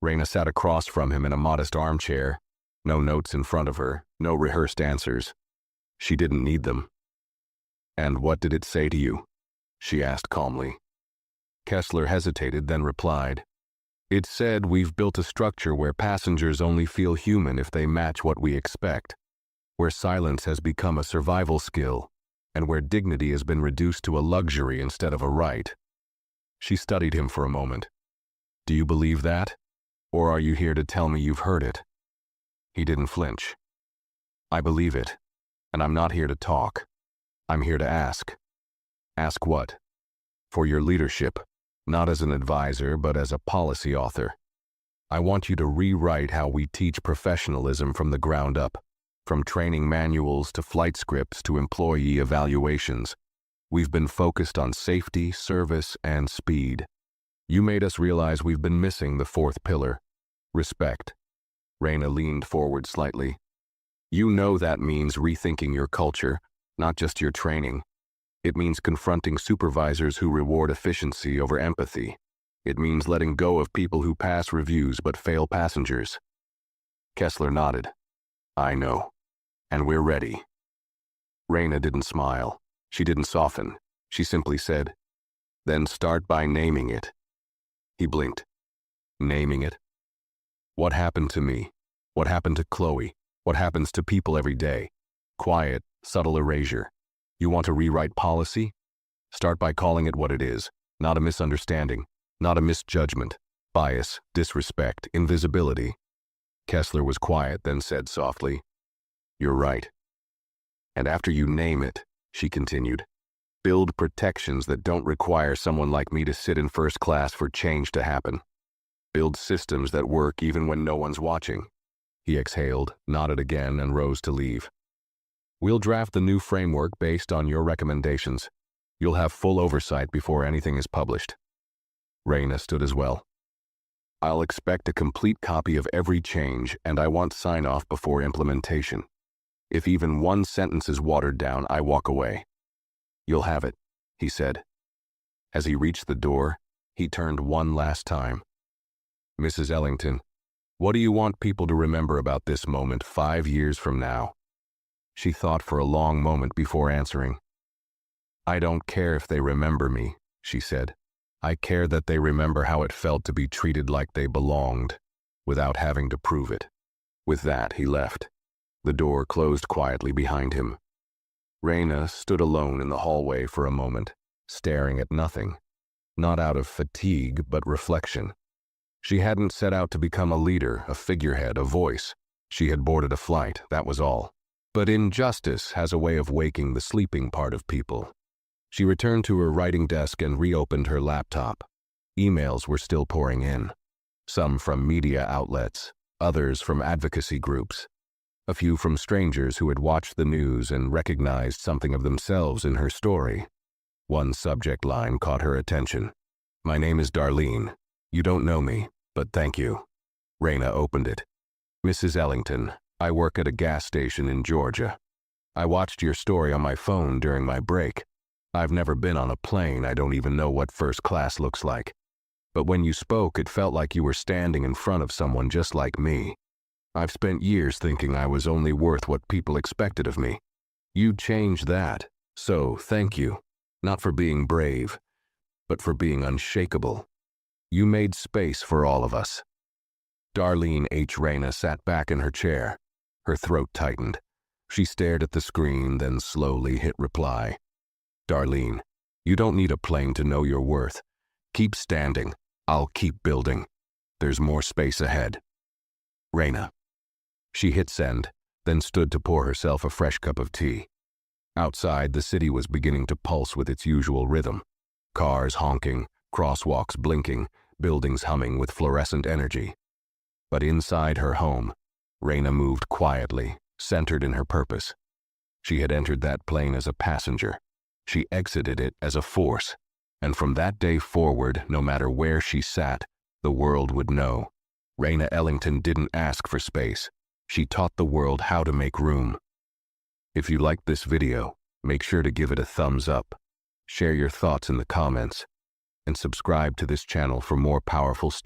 Raina sat across from him in a modest armchair. No notes in front of her, no rehearsed answers. She didn't need them. And what did it say to you? She asked calmly. Kessler hesitated, then replied. It said we've built a structure where passengers only feel human if they match what we expect, where silence has become a survival skill, and where dignity has been reduced to a luxury instead of a right. She studied him for a moment. Do you believe that? Or are you here to tell me you've heard it? He didn't flinch. I believe it, and I'm not here to talk. I'm here to ask. Ask what? For your leadership, not as an advisor, but as a policy author. I want you to rewrite how we teach professionalism from the ground up, from training manuals to flight scripts to employee evaluations. We've been focused on safety, service, and speed. You made us realize we've been missing the fourth pillar, respect. Raina leaned forward slightly. You know that means rethinking your culture, not just your training. It means confronting supervisors who reward efficiency over empathy. It means letting go of people who pass reviews but fail passengers. Kessler nodded. I know. And we're ready. Raina didn't smile. She didn't soften. She simply said, then start by naming it. He blinked. Naming it? What happened to me? What happened to Chloe? What happens to people every day? Quiet, subtle erasure. You want to rewrite policy? Start by calling it what it is. Not a misunderstanding, not a misjudgment, bias, disrespect, invisibility. Kessler was quiet, then said softly, "You're right. And after you name it," she continued, "build protections that don't require someone like me to sit in first class for change to happen. Build systems that work even when no one's watching." He exhaled, nodded again, and rose to leave. "We'll draft the new framework based on your recommendations. You'll have full oversight before anything is published." Raina stood as well. "I'll expect a complete copy of every change, and I want sign-off before implementation. If even one sentence is watered down, I walk away." "You'll have it," he said. As he reached the door, he turned one last time. "Mrs. Ellington, what do you want people to remember about this moment 5 years from now?" She thought for a long moment before answering. "I don't care if they remember me," she said. "I care that they remember how it felt to be treated like they belonged, without having to prove it." With that, he left. The door closed quietly behind him. Raina stood alone in the hallway for a moment, staring at nothing, not out of fatigue but reflection. She hadn't set out to become a leader, a figurehead, a voice. She had boarded a flight, that was all. But injustice has a way of waking the sleeping part of people. She returned to her writing desk and reopened her laptop. Emails were still pouring in. Some from media outlets, others from advocacy groups. A few from strangers who had watched the news and recognized something of themselves in her story. One subject line caught her attention. "My name is Darlene. You don't know me, but thank you." Raina opened it. "Mrs. Ellington, I work at a gas station in Georgia. I watched your story on my phone during my break. I've never been on a plane. I don't even know what first class looks like. But when you spoke, it felt like you were standing in front of someone just like me. I've spent years thinking I was only worth what people expected of me. You changed that, so thank you. Not for being brave, but for being unshakable. You made space for all of us." Darlene H. Raina sat back in her chair. Her throat tightened. She stared at the screen, then slowly hit reply. "Darlene, you don't need a plane to know your worth. Keep standing. I'll keep building. There's more space ahead." Raina. She hit send, then stood to pour herself a fresh cup of tea. Outside, the city was beginning to pulse with its usual rhythm. Cars honking, crosswalks blinking, buildings humming with fluorescent energy. But inside her home, Raina moved quietly, centered in her purpose. She had entered that plane as a passenger. She exited it as a force. And from that day forward, no matter where she sat, the world would know. Raina Ellington didn't ask for space. She taught the world how to make room. If you liked this video, make sure to give it a thumbs up. Share your thoughts in the comments. And subscribe to this channel for more powerful stories.